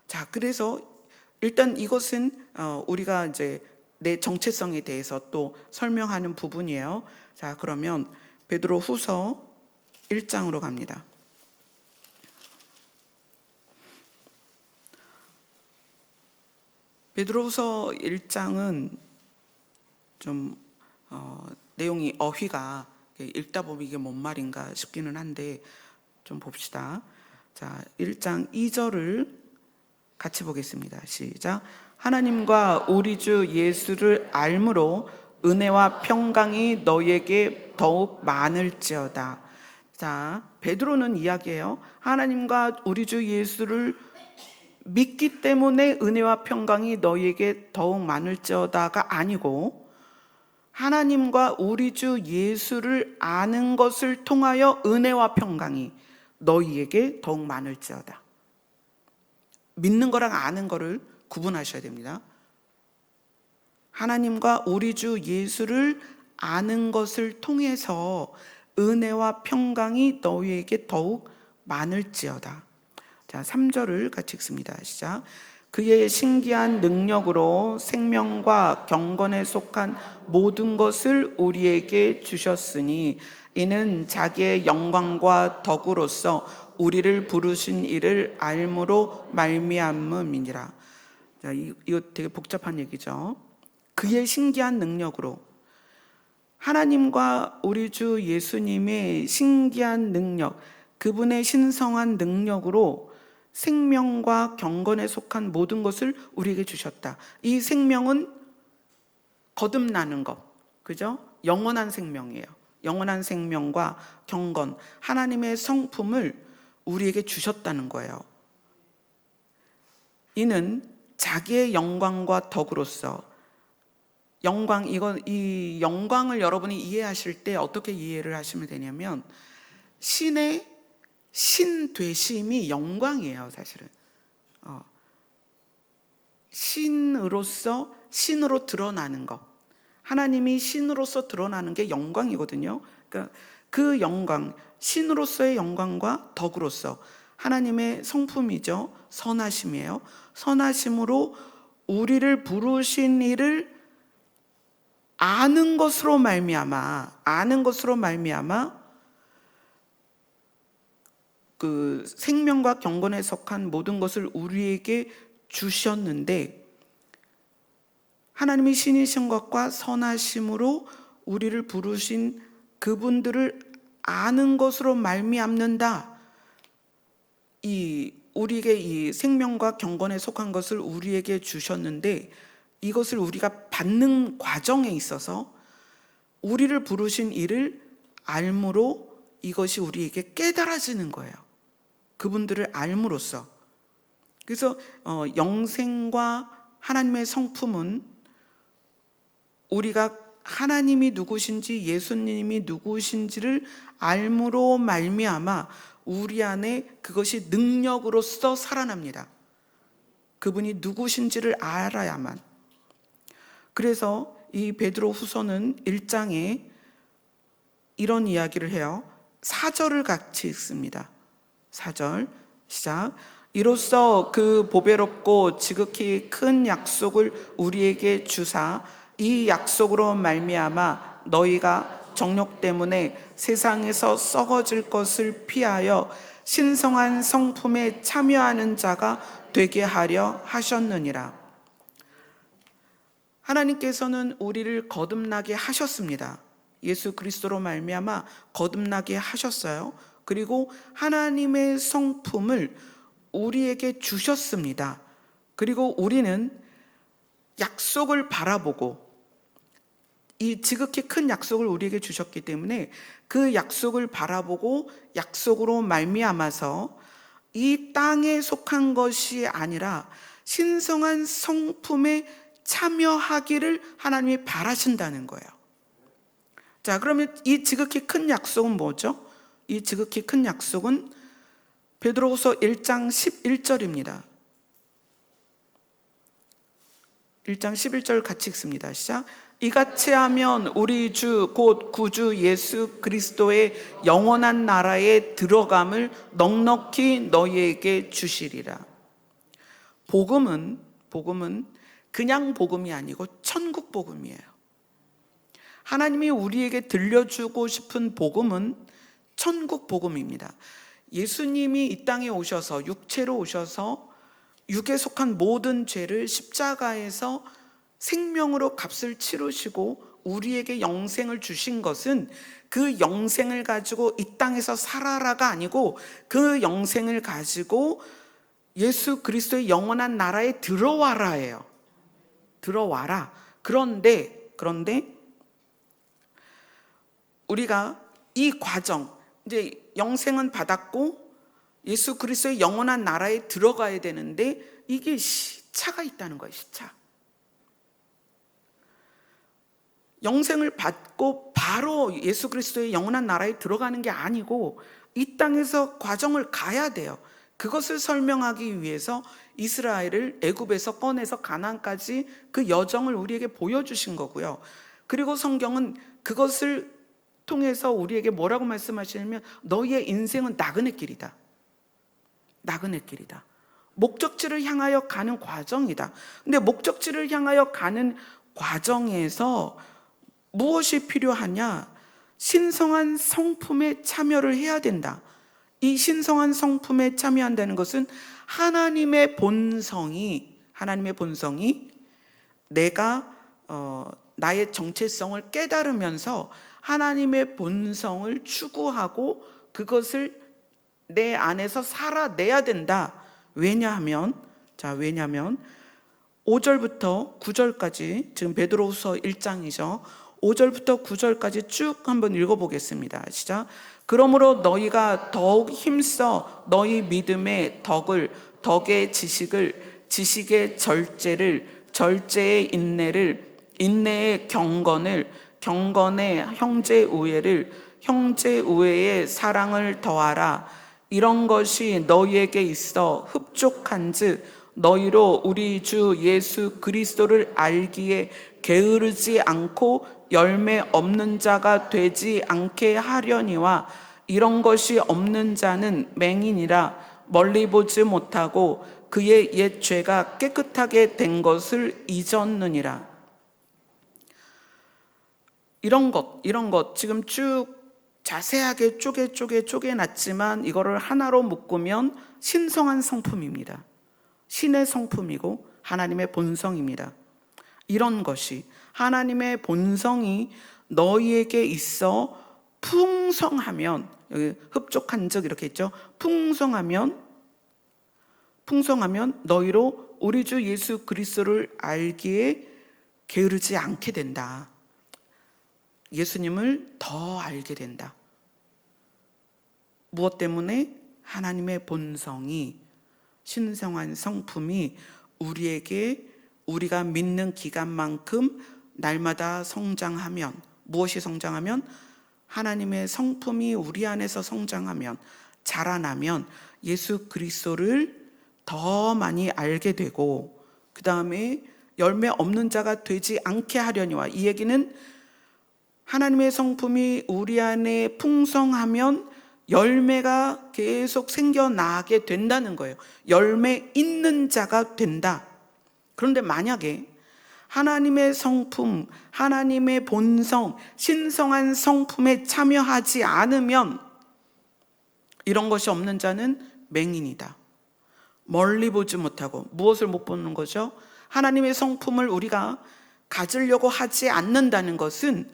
자, 그래서 일단 이것은 우리가 이제 내 정체성에 대해서 또 설명하는 부분이에요. 자, 그러면 베드로후서 1장으로 갑니다. 베드로후서 1장은 좀 내용이 어휘가 읽다 보면 이게 뭔 말인가 싶기는 한데 좀 봅시다. 자, 1장 2절을 같이 보겠습니다. 시작. 하나님과 우리 주 예수를 알므로 은혜와 평강이 너희에게 더욱 많을지어다. 자, 베드로는 이야기해요. 하나님과 우리 주 예수를 믿기 때문에 은혜와 평강이 너희에게 더욱 많을지어다가 아니고 하나님과 우리 주 예수를 아는 것을 통하여 은혜와 평강이 너희에게 더욱 많을지어다. 믿는 거랑 아는 거를 구분하셔야 됩니다. 하나님과 우리 주 예수를 아는 것을 통해서 은혜와 평강이 너희에게 더욱 많을지어다. 자, 3절을 같이 읽습니다. 시작. 그의 신기한 능력으로 생명과 경건에 속한 모든 것을 우리에게 주셨으니 이는 자기의 영광과 덕으로서 우리를 부르신 이를 알므로 말미암음이니라. 자, 이거 되게 복잡한 얘기죠. 그의 신기한 능력으로, 하나님과 우리 주 예수님의 신기한 능력, 그분의 신성한 능력으로 생명과 경건에 속한 모든 것을 우리에게 주셨다. 이 생명은 거듭나는 것, 그죠? 영원한 생명이에요. 영원한 생명과 경건, 하나님의 성품을 우리에게 주셨다는 거예요. 이는 자기의 영광과 덕으로서, 영광, 이 영광을 여러분이 이해하실 때 어떻게 이해를 하시면 되냐면 신의 신되심이 영광이에요, 사실은. 신으로서, 신으로 드러나는 것. 하나님이 신으로서 드러나는 게 영광이거든요. 그러니까 그 영광, 신으로서의 영광과 덕으로서 하나님의 성품이죠. 선하심이에요. 선하심으로 우리를 부르신 이를 아는 것으로 말미암아 그 생명과 경건에 속한 모든 것을 우리에게 주셨는데, 하나님이 신이신 것과 선하심으로 우리를 부르신 그분들을 아는 것으로 말미암는다. 우리에게 이 생명과 경건에 속한 것을 우리에게 주셨는데, 이것을 우리가 받는 과정에 있어서 우리를 부르신 이를 알므로 이것이 우리에게 깨달아지는 거예요. 그분들을 알므로써. 그래서 영생과 하나님의 성품은 우리가 하나님이 누구신지 예수님이 누구신지를 알므로 말미암아 우리 안에 그것이 능력으로서 살아납니다. 그분이 누구신지를 알아야만. 그래서 이 베드로후서는 1장에 이런 이야기를 해요. 4절을 같이 읽습니다. 4절 시작. 이로써 그 보배롭고 지극히 큰 약속을 우리에게 주사 이 약속으로 말미암아 너희가 정욕 때문에 세상에서 썩어질 것을 피하여 신성한 성품에 참여하는 자가 되게 하려 하셨느니라. 하나님께서는 우리를 거듭나게 하셨습니다. 예수 그리스도로 말미암아 거듭나게 하셨어요. 그리고 하나님의 성품을 우리에게 주셨습니다. 그리고 우리는 약속을 바라보고 이 지극히 큰 약속을 우리에게 주셨기 때문에 그 약속을 바라보고 약속으로 말미암아서 이 땅에 속한 것이 아니라 신성한 성품에 참여하기를 하나님이 바라신다는 거예요. 자, 그러면 이 지극히 큰 약속은 뭐죠? 이 지극히 큰 약속은 베드로후서 1장 11절입니다. 1장 11절 같이 읽습니다. 시작. 이같이 하면 우리 주 곧 구주 예수 그리스도의 영원한 나라에 들어감을 넉넉히 너희에게 주시리라. 복음은 그냥 복음이 아니고 천국 복음이에요. 하나님이 우리에게 들려주고 싶은 복음은 천국 복음입니다. 예수님이 이 땅에 오셔서 육체로 오셔서 육에 속한 모든 죄를 십자가에서 생명으로 값을 치르시고 우리에게 영생을 주신 것은 그 영생을 가지고 이 땅에서 살아라가 아니고 그 영생을 가지고 예수 그리스도의 영원한 나라에 들어와라예요. 들어와라. 그런데 우리가 이 과정, 이제 영생은 받았고 예수 그리스도의 영원한 나라에 들어가야 되는데 이게 시차가 있다는 거예요. 시차. 영생을 받고 바로 예수 그리스도의 영원한 나라에 들어가는 게 아니고 이 땅에서 과정을 가야 돼요. 그것을 설명하기 위해서 이스라엘을 애굽에서 꺼내서 가나안까지 그 여정을 우리에게 보여주신 거고요. 그리고 성경은 그것을 통해서 우리에게 뭐라고 말씀하시냐면 너희의 인생은 나그네 길이다. 나그네 길이다. 목적지를 향하여 가는 과정이다. 근데 목적지를 향하여 가는 과정에서 무엇이 필요하냐? 신성한 성품에 참여를 해야 된다. 이 신성한 성품에 참여한다는 것은 하나님의 본성이 내가 나의 정체성을 깨달으면서 하나님의 본성을 추구하고 그것을 내 안에서 살아내야 된다. 왜냐하면 5절부터 9절까지 지금 베드로후서 1장이죠. 5절부터 9절까지 쭉 한번 읽어보겠습니다. 시작. 그러므로 너희가 더욱 힘써 너희 믿음의 덕을, 덕의 지식을, 지식의 절제를, 절제의 인내를, 인내의 경건을, 경건의 형제 우애를, 형제 우애의 사랑을 더하라. 이런 것이 너희에게 있어 흡족한즉 너희로 우리 주 예수 그리스도를 알기에 게으르지 않고 열매 없는 자가 되지 않게 하려니와 이런 것이 없는 자는 맹인이라 멀리 보지 못하고 그의 옛 죄가 깨끗하게 된 것을 잊었느니라. 이런 것 지금 쭉 자세하게 쪼개놨지만 이거를 하나로 묶으면 신성한 성품입니다. 신의 성품이고 하나님의 본성입니다. 이런 것이 하나님의 본성이 너희에게 있어 풍성하면, 여기 흡족한 적 이렇게 있죠. 풍성하면 너희로 우리 주 예수 그리스도를 알기에 게으르지 않게 된다. 예수님을 더 알게 된다. 무엇 때문에? 하나님의 본성이, 신성한 성품이 우리에게 우리가 믿는 기간만큼 날마다 성장하면, 무엇이 성장하면? 하나님의 성품이 우리 안에서 성장하면, 자라나면 예수 그리스도를 더 많이 알게 되고, 그 다음에 열매 없는 자가 되지 않게 하려니와, 이 얘기는 하나님의 성품이 우리 안에 풍성하면 열매가 계속 생겨나게 된다는 거예요. 열매 있는 자가 된다. 그런데 만약에 하나님의 성품, 하나님의 본성, 신성한 성품에 참여하지 않으면 이런 것이 없는 자는 맹인이다. 멀리 보지 못하고, 무엇을 못 보는 거죠? 하나님의 성품을 우리가 가지려고 하지 않는다는 것은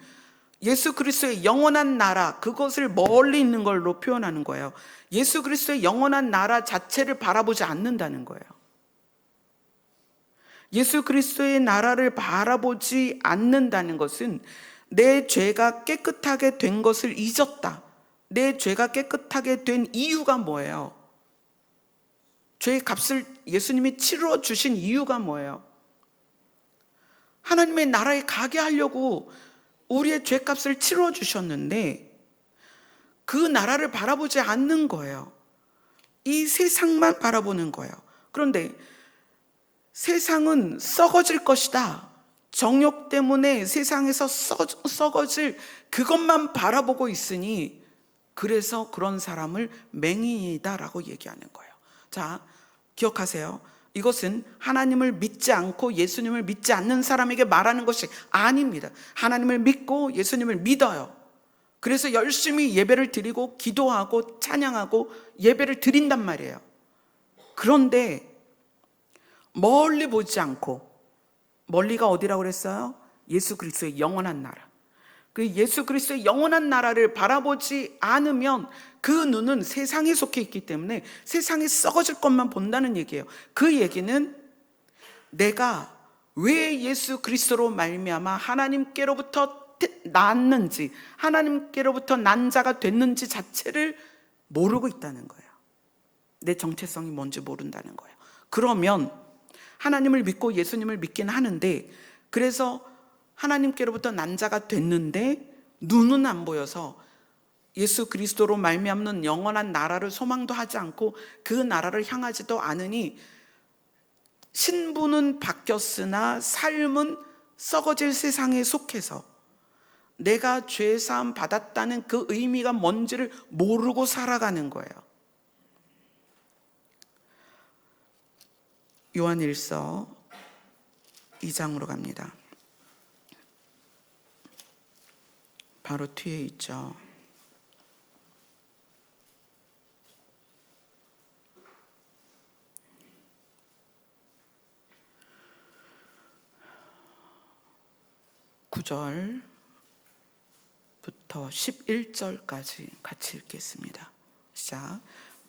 예수 그리스도의 영원한 나라, 그것을 멀리 있는 걸로 표현하는 거예요. 예수 그리스도의 영원한 나라 자체를 바라보지 않는다는 거예요. 예수 그리스도의 나라를 바라보지 않는다는 것은 내 죄가 깨끗하게 된 것을 잊었다. 내 죄가 깨끗하게 된 이유가 뭐예요? 죄의 값을 예수님이 치러 주신 이유가 뭐예요? 하나님의 나라에 가게 하려고 우리의 죄값을 치러 주셨는데 그 나라를 바라보지 않는 거예요. 이 세상만 바라보는 거예요. 그런데 세상은 썩어질 것이다. 정욕 때문에 세상에서 썩어질 그것만 바라보고 있으니, 그래서 그런 사람을 맹인이다라고 얘기하는 거예요. 자, 기억하세요. 이것은 하나님을 믿지 않고 예수님을 믿지 않는 사람에게 말하는 것이 아닙니다. 하나님을 믿고 예수님을 믿어요. 그래서 열심히 예배를 드리고 기도하고 찬양하고 예배를 드린단 말이에요. 그런데 멀리 보지 않고, 멀리가 어디라고 그랬어요? 예수 그리스도의 영원한 나라. 그 예수 그리스도의 영원한 나라를 바라보지 않으면 그 눈은 세상에 속해 있기 때문에 세상에 썩어질 것만 본다는 얘기예요. 그 얘기는 내가 왜 예수 그리스도로 말미암아 하나님께로부터 났는지, 하나님께로부터 난 자가 됐는지 자체를 모르고 있다는 거예요. 내 정체성이 뭔지 모른다는 거예요. 그러면 하나님을 믿고 예수님을 믿긴 하는데, 그래서 하나님께로부터 난 자가 됐는데 눈은 안 보여서 예수 그리스도로 말미암는 영원한 나라를 소망도 하지 않고 그 나라를 향하지도 않으니 신분은 바뀌었으나 삶은 썩어질 세상에 속해서 내가 죄사함 받았다는 그 의미가 뭔지를 모르고 살아가는 거예요. 요한일서 2장으로 갑니다. 바로 뒤에 있죠. (9절부터) 11절까지 같이 읽겠습니다. 시작.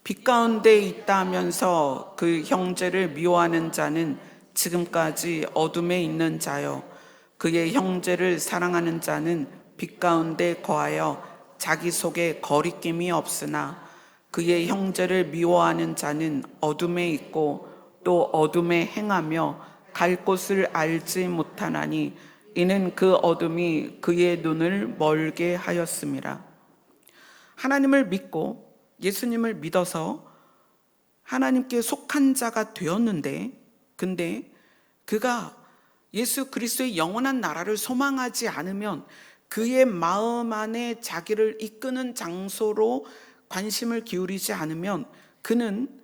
빛 가운데 있다면서 그 형제를 미워하는 자는 지금까지 어둠에 있는 자요, 그의 형제를 사랑하는 자는 빛 가운데 거하여 자기 속에 거리낌이 없으나 그의 형제를 미워하는 자는 어둠에 있고 또 어둠에 행하며 갈 곳을 알지 못하나니 이는 그 어둠이 그의 눈을 멀게 하였음이라. 하나님을 믿고 예수님을 믿어서 하나님께 속한 자가 되었는데, 근데 그가 예수 그리스도의 영원한 나라를 소망하지 않으면, 그의 마음 안에 자기를 이끄는 장소로 관심을 기울이지 않으면 그는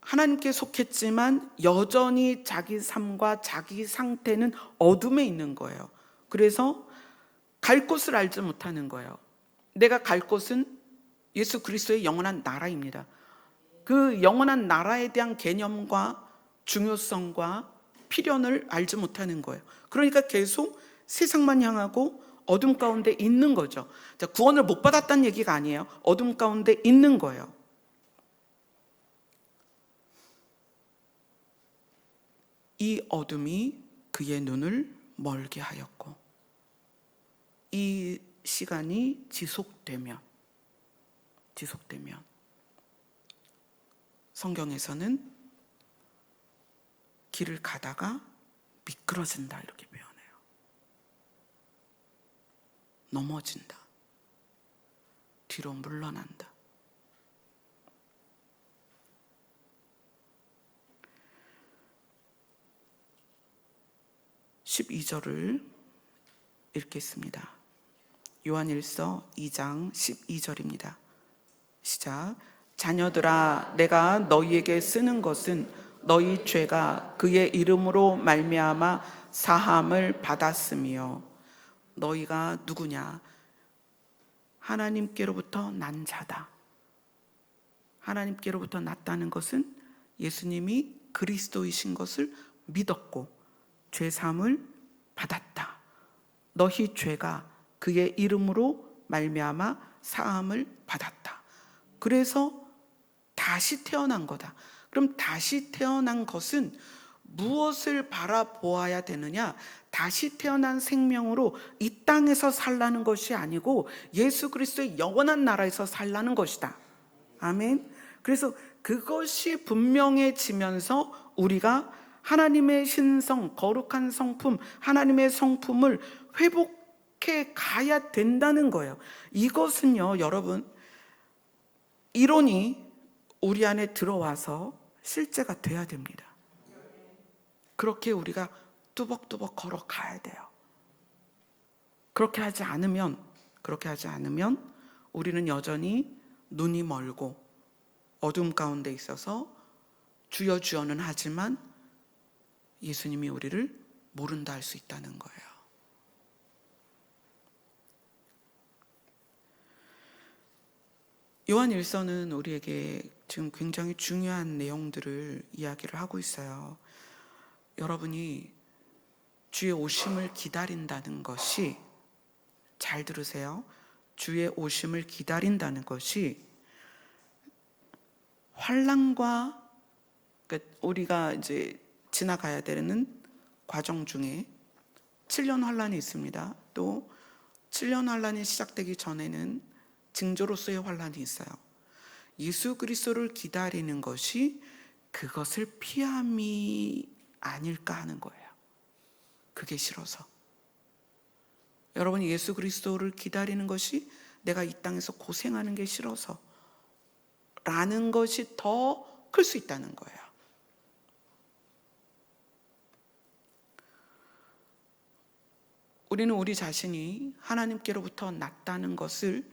하나님께 속했지만 여전히 자기 삶과 자기 상태는 어둠에 있는 거예요. 그래서 갈 곳을 알지 못하는 거예요. 내가 갈 곳은 예수 그리스도의 영원한 나라입니다. 그 영원한 나라에 대한 개념과 중요성과 필연을 알지 못하는 거예요. 그러니까 계속 세상만 향하고 어둠 가운데 있는 거죠. 자, 구원을 못 받았다는 얘기가 아니에요. 어둠 가운데 있는 거예요. 이 어둠이 그의 눈을 멀게 하였고, 이 시간이 지속되면 성경에서는 길을 가다가 미끄러진다 이렇게 표현해요. 넘어진다. 뒤로 물러난다. (12절을) 읽겠습니다. 요한일서 2장 12절입니다. 시작. 자녀들아, 내가 너희에게 쓰는 것은 너희 죄가 그의 이름으로 말미암아 사함을 받았으며. 너희가 누구냐? 하나님께로부터 난 자다. 하나님께로부터 났다는 것은 예수님이 그리스도이신 것을 믿었고 죄 사함을 받았다. 너희 죄가 그의 이름으로 말미암아 사함을 받았다. 그래서 다시 태어난 거다. 그럼 다시 태어난 것은 무엇을 바라보아야 되느냐? 다시 태어난 생명으로 이 땅에서 살라는 것이 아니고 예수 그리스도의 영원한 나라에서 살라는 것이다. 아멘. 그래서 그것이 분명해지면서 우리가 하나님의 신성, 거룩한 성품, 하나님의 성품을 회복해 가야 된다는 거예요. 이것은요, 여러분, 이론이 우리 안에 들어와서 실제가 돼야 됩니다. 그렇게 우리가 뚜벅뚜벅 걸어가야 돼요. 그렇게 하지 않으면 우리는 여전히 눈이 멀고 어둠 가운데 있어서 주여 주여는 하지만 예수님이 우리를 모른다 할 수 있다는 거예요. 요한일서는 우리에게 지금 굉장히 중요한 내용들을 이야기를 하고 있어요. 여러분이 주의 오심을 기다린다는 것이, 잘 들으세요. 주의 오심을 기다린다는 것이 환난과, 그러니까 우리가 이제 지나가야 되는 과정 중에 7년 환난이 있습니다. 또 7년 환난이 시작되기 전에는 징조로서의 환난이 있어요. 예수 그리스도를 기다리는 것이 그것을 피함이 아닐까 하는 거예요. 그게 싫어서. 여러분이 예수 그리스도를 기다리는 것이 내가 이 땅에서 고생하는 게 싫어서 라는 것이 더 클 수 있다는 거예요. 우리는 우리 자신이 하나님께로부터 났다는 것을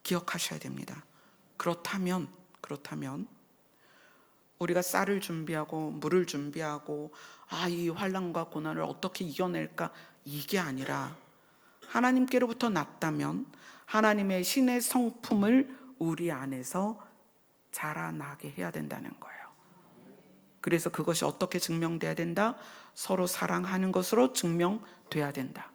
기억하셔야 됩니다. 그렇다면 우리가 쌀을 준비하고 물을 준비하고 이 환난과 고난을 어떻게 이겨낼까, 이게 아니라 하나님께로부터 났다면 하나님의 신의 성품을 우리 안에서 자라나게 해야 된다는 거예요. 그래서 그것이 어떻게 증명돼야 된다? 서로 사랑하는 것으로 증명돼야 된다.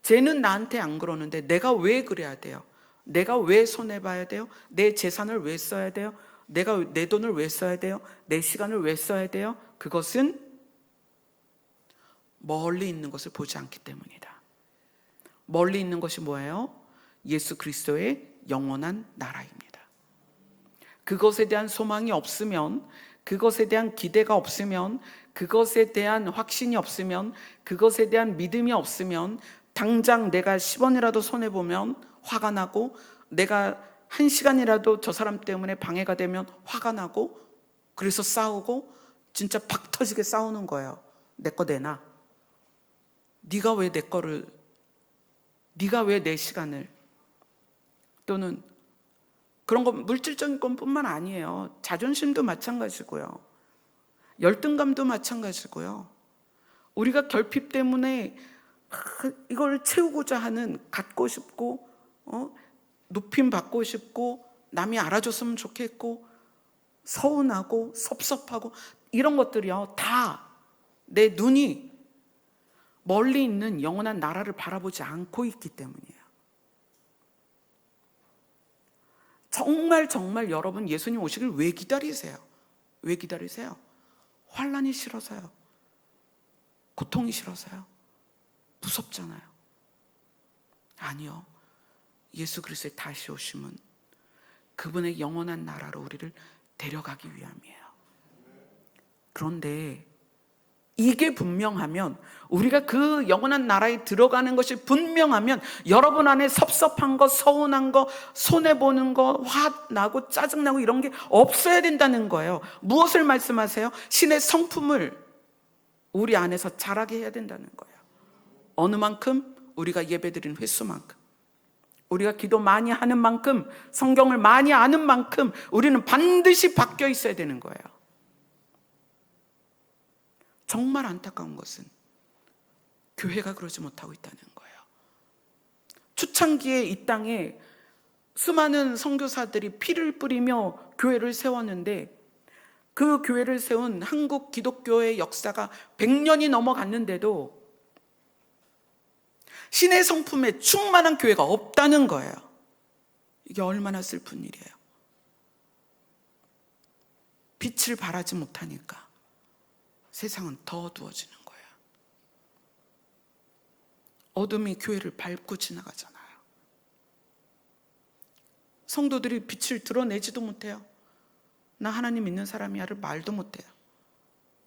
쟤는 나한테 안 그러는데 내가 왜 그래야 돼요? 내가 왜 손해봐야 돼요? 내 재산을 왜 써야 돼요? 내가 내 돈을 왜 써야 돼요? 내 시간을 왜 써야 돼요? 그것은 멀리 있는 것을 보지 않기 때문이다. 멀리 있는 것이 뭐예요? 예수 그리스도의 영원한 나라입니다. 그것에 대한 소망이 없으면, 그것에 대한 기대가 없으면, 그것에 대한 확신이 없으면, 그것에 대한 믿음이 없으면 당장 내가 10원이라도 손해보면 화가 나고, 내가 1시간이라도 저 사람 때문에 방해가 되면 화가 나고, 그래서 싸우고 진짜 팍 터지게 싸우는 거예요. 내 거 내놔. 네가 왜 내 거를, 네가 왜 내 시간을, 또는 그런 거 물질적인 것뿐만 아니에요. 자존심도 마찬가지고요. 열등감도 마찬가지고요. 우리가 결핍 때문에 이걸 채우고자 하는, 갖고 싶고 높임 받고 싶고 남이 알아줬으면 좋겠고 서운하고 섭섭하고 이런 것들이요, 다 내 눈이 멀리 있는 영원한 나라를 바라보지 않고 있기 때문이에요. 정말 여러분 예수님 오시길 왜 기다리세요? 왜 기다리세요? 환난이 싫어서요? 고통이 싫어서요? 무섭잖아요. 아니요. 예수 그리스도의 다시 오심은 그분의 영원한 나라로 우리를 데려가기 위함이에요. 그런데 이게 분명하면, 우리가 그 영원한 나라에 들어가는 것이 분명하면 여러분 안에 섭섭한 거, 서운한 거, 손해보는 거, 화나고 짜증나고 이런 게 없어야 된다는 거예요. 무엇을 말씀하세요? 신의 성품을 우리 안에서 자라게 해야 된다는 거예요. 어느 만큼? 우리가 예배드리는 횟수만큼, 우리가 기도 많이 하는 만큼, 성경을 많이 아는 만큼 우리는 반드시 바뀌어 있어야 되는 거예요. 정말 안타까운 것은 교회가 그러지 못하고 있다는 거예요. 초창기에 이 땅에 수많은 선교사들이 피를 뿌리며 교회를 세웠는데, 그 교회를 세운 한국 기독교의 역사가 100년이 넘어갔는데도 신의 성품에 충만한 교회가 없다는 거예요. 이게 얼마나 슬픈 일이에요. 빛을 발하지 못하니까 세상은 더 어두워지는 거예요. 어둠이 교회를 밟고 지나가잖아요. 성도들이 빛을 드러내지도 못해요. 나 하나님 믿는 사람이야를 말도 못해요.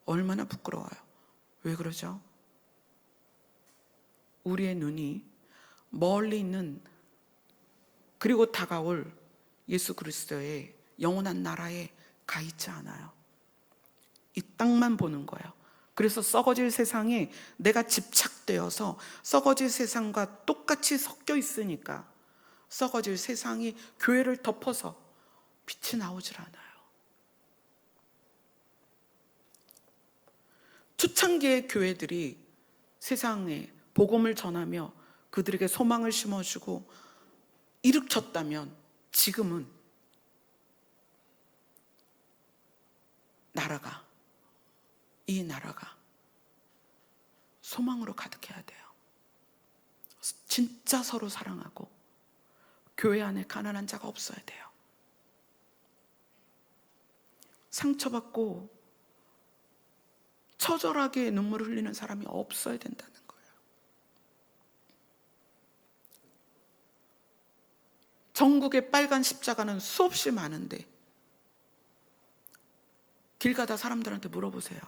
얼마나 부끄러워요. 왜 그러죠? 우리의 눈이 멀리 있는, 그리고 다가올 예수 그리스도의 영원한 나라에 가 있지 않아요. 이 땅만 보는 거예요. 그래서 썩어질 세상에 내가 집착되어서 썩어질 세상과 똑같이 섞여 있으니까 썩어질 세상이 교회를 덮어서 빛이 나오질 않아요. 초창기의 교회들이 세상에 복음을 전하며 그들에게 소망을 심어주고 일으켰다면, 지금은 이 나라가 소망으로 가득해야 돼요. 진짜 서로 사랑하고 교회 안에 가난한 자가 없어야 돼요. 상처받고 처절하게 눈물을 흘리는 사람이 없어야 된다는 거예요. 전국에 빨간 십자가는 수없이 많은데 길 가다 사람들한테 물어보세요.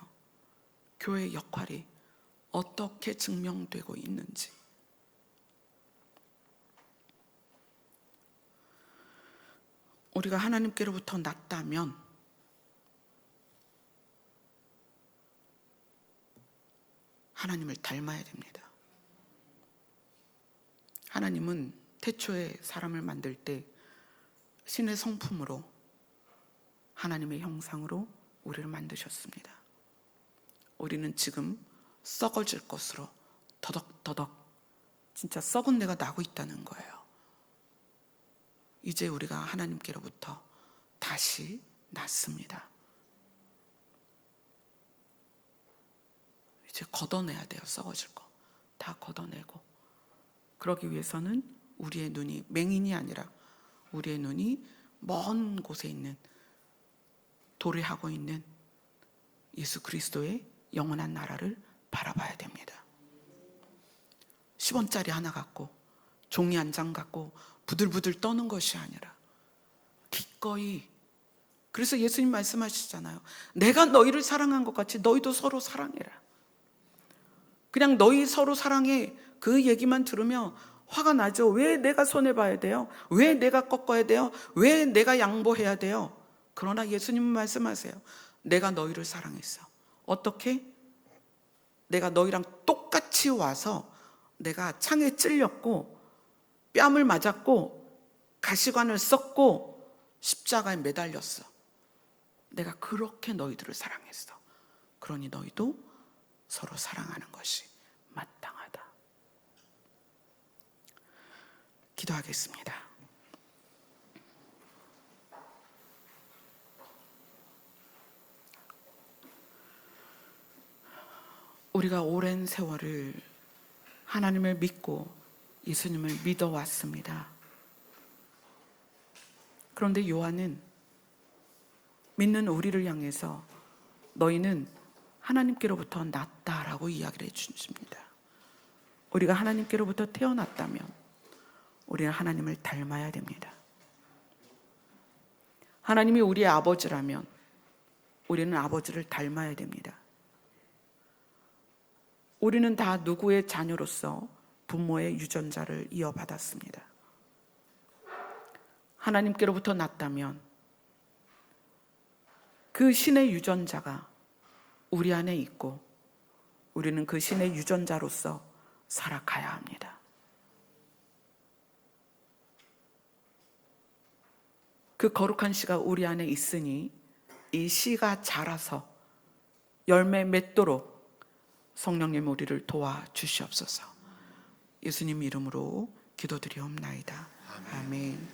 교회의 역할이 어떻게 증명되고 있는지. 우리가 하나님께로부터 났다면 하나님을 닮아야 됩니다. 하나님은 태초에 사람을 만들 때 신의 성품으로, 하나님의 형상으로 우리를 만드셨습니다. 우리는 지금 썩어질 것으로 더덕더덕 진짜 썩은 내가 나고 있다는 거예요. 이제 우리가 하나님께로부터 다시 났습니다. 이제 걷어내야 돼요. 썩어질 거 다 걷어내고. 그러기 위해서는 우리의 눈이 맹인이 아니라 우리의 눈이 먼 곳에 있는, 도래하고 있는 예수 그리스도의 영원한 나라를 바라봐야 됩니다. 10원짜리 하나 갖고, 종이 한 장 갖고 부들부들 떠는 것이 아니라 기꺼이. 그래서 예수님 말씀하시잖아요. 내가 너희를 사랑한 것 같이 너희도 서로 사랑해라. 그냥 너희 서로 사랑해, 그 얘기만 들으면 화가 나죠. 왜 내가 손해봐야 돼요? 왜 내가 꺾어야 돼요? 왜 내가 양보해야 돼요? 그러나 예수님은 말씀하세요. 내가 너희를 사랑했어. 어떻게? 내가 너희랑 똑같이 와서 내가 창에 찔렸고 뺨을 맞았고 가시관을 썼고 십자가에 매달렸어. 내가 그렇게 너희들을 사랑했어. 그러니 너희도 서로 사랑하는 것이 마땅하다. 기도하겠습니다. 우리가 오랜 세월을 하나님을 믿고 예수님을 믿어왔습니다. 그런데 요한은 믿는 우리를 향해서 너희는 하나님께로부터 났다라고 이야기를 해주십니다. 우리가 하나님께로부터 태어났다면 우리는 하나님을 닮아야 됩니다. 하나님이 우리의 아버지라면 우리는 아버지를 닮아야 됩니다. 우리는 다 누구의 자녀로서 부모의 유전자를 이어받았습니다. 하나님께로부터 났다면 그 신의 유전자가 우리 안에 있고 우리는 그 신의 유전자로서 살아가야 합니다. 그 거룩한 씨가 우리 안에 있으니 이 씨가 자라서 열매 맺도록 성령님 우리를 도와주시옵소서. 예수님 이름으로 기도드리옵나이다. 아멘.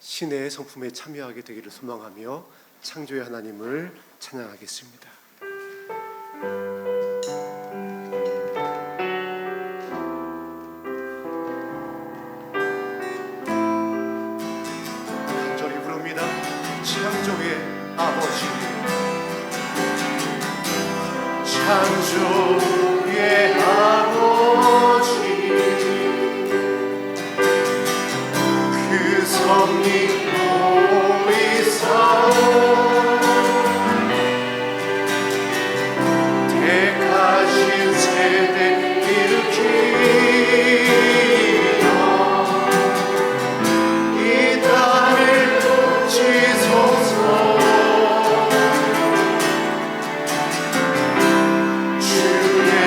신의 성품에 참여하게 되기를 소망하며 창조의 하나님을 찬양하겠습니다. 간절히 부릅니다. 창조의 아버지, 창조의 아버지, 그 섭리 보이사오 택하신 세대 일으키며 이 땅을 지소서. 주의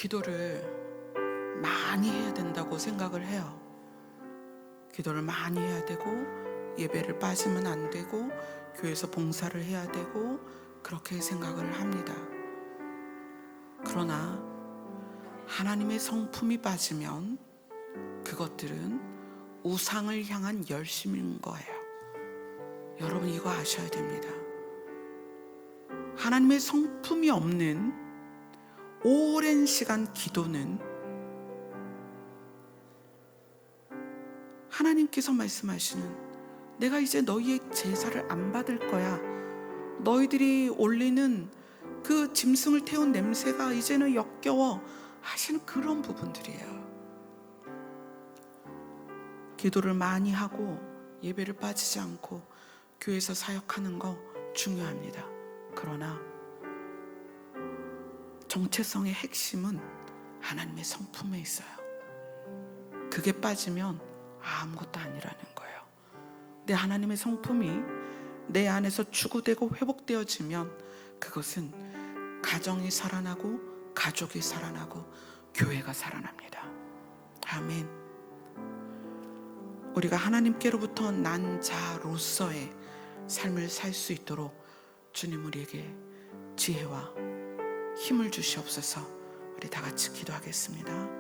기도를 많이 해야 된다고 생각을 해요. 기도를 많이 해야 되고 예배를 빠지면 안 되고 교회에서 봉사를 해야 되고 그렇게 생각을 합니다. 그러나 하나님의 성품이 빠지면 그것들은 우상을 향한 열심인 거예요. 여러분 이거 아셔야 됩니다. 하나님의 성품이 없는 오랜 시간 기도는 하나님께서 말씀하시는 내가 이제 너희의 제사를 안 받을 거야. 너희들이 올리는 그 짐승을 태운 냄새가 이제는 역겨워 하시는 그런 부분들이에요. 기도를 많이 하고 예배를 빠지지 않고 교회에서 사역하는 거 중요합니다. 그러나 정체성의 핵심은 하나님의 성품에 있어요. 그게 빠지면 아무것도 아니라는 거예요. 내 하나님의 성품이 내 안에서 추구되고 회복되어지면 그것은 가정이 살아나고 가족이 살아나고 교회가 살아납니다. 아멘. 우리가 하나님께로부터 난 자로서의 삶을 살 수 있도록 주님 우리에게 지혜와 힘을 주시옵소서. 우리 다 같이 기도하겠습니다.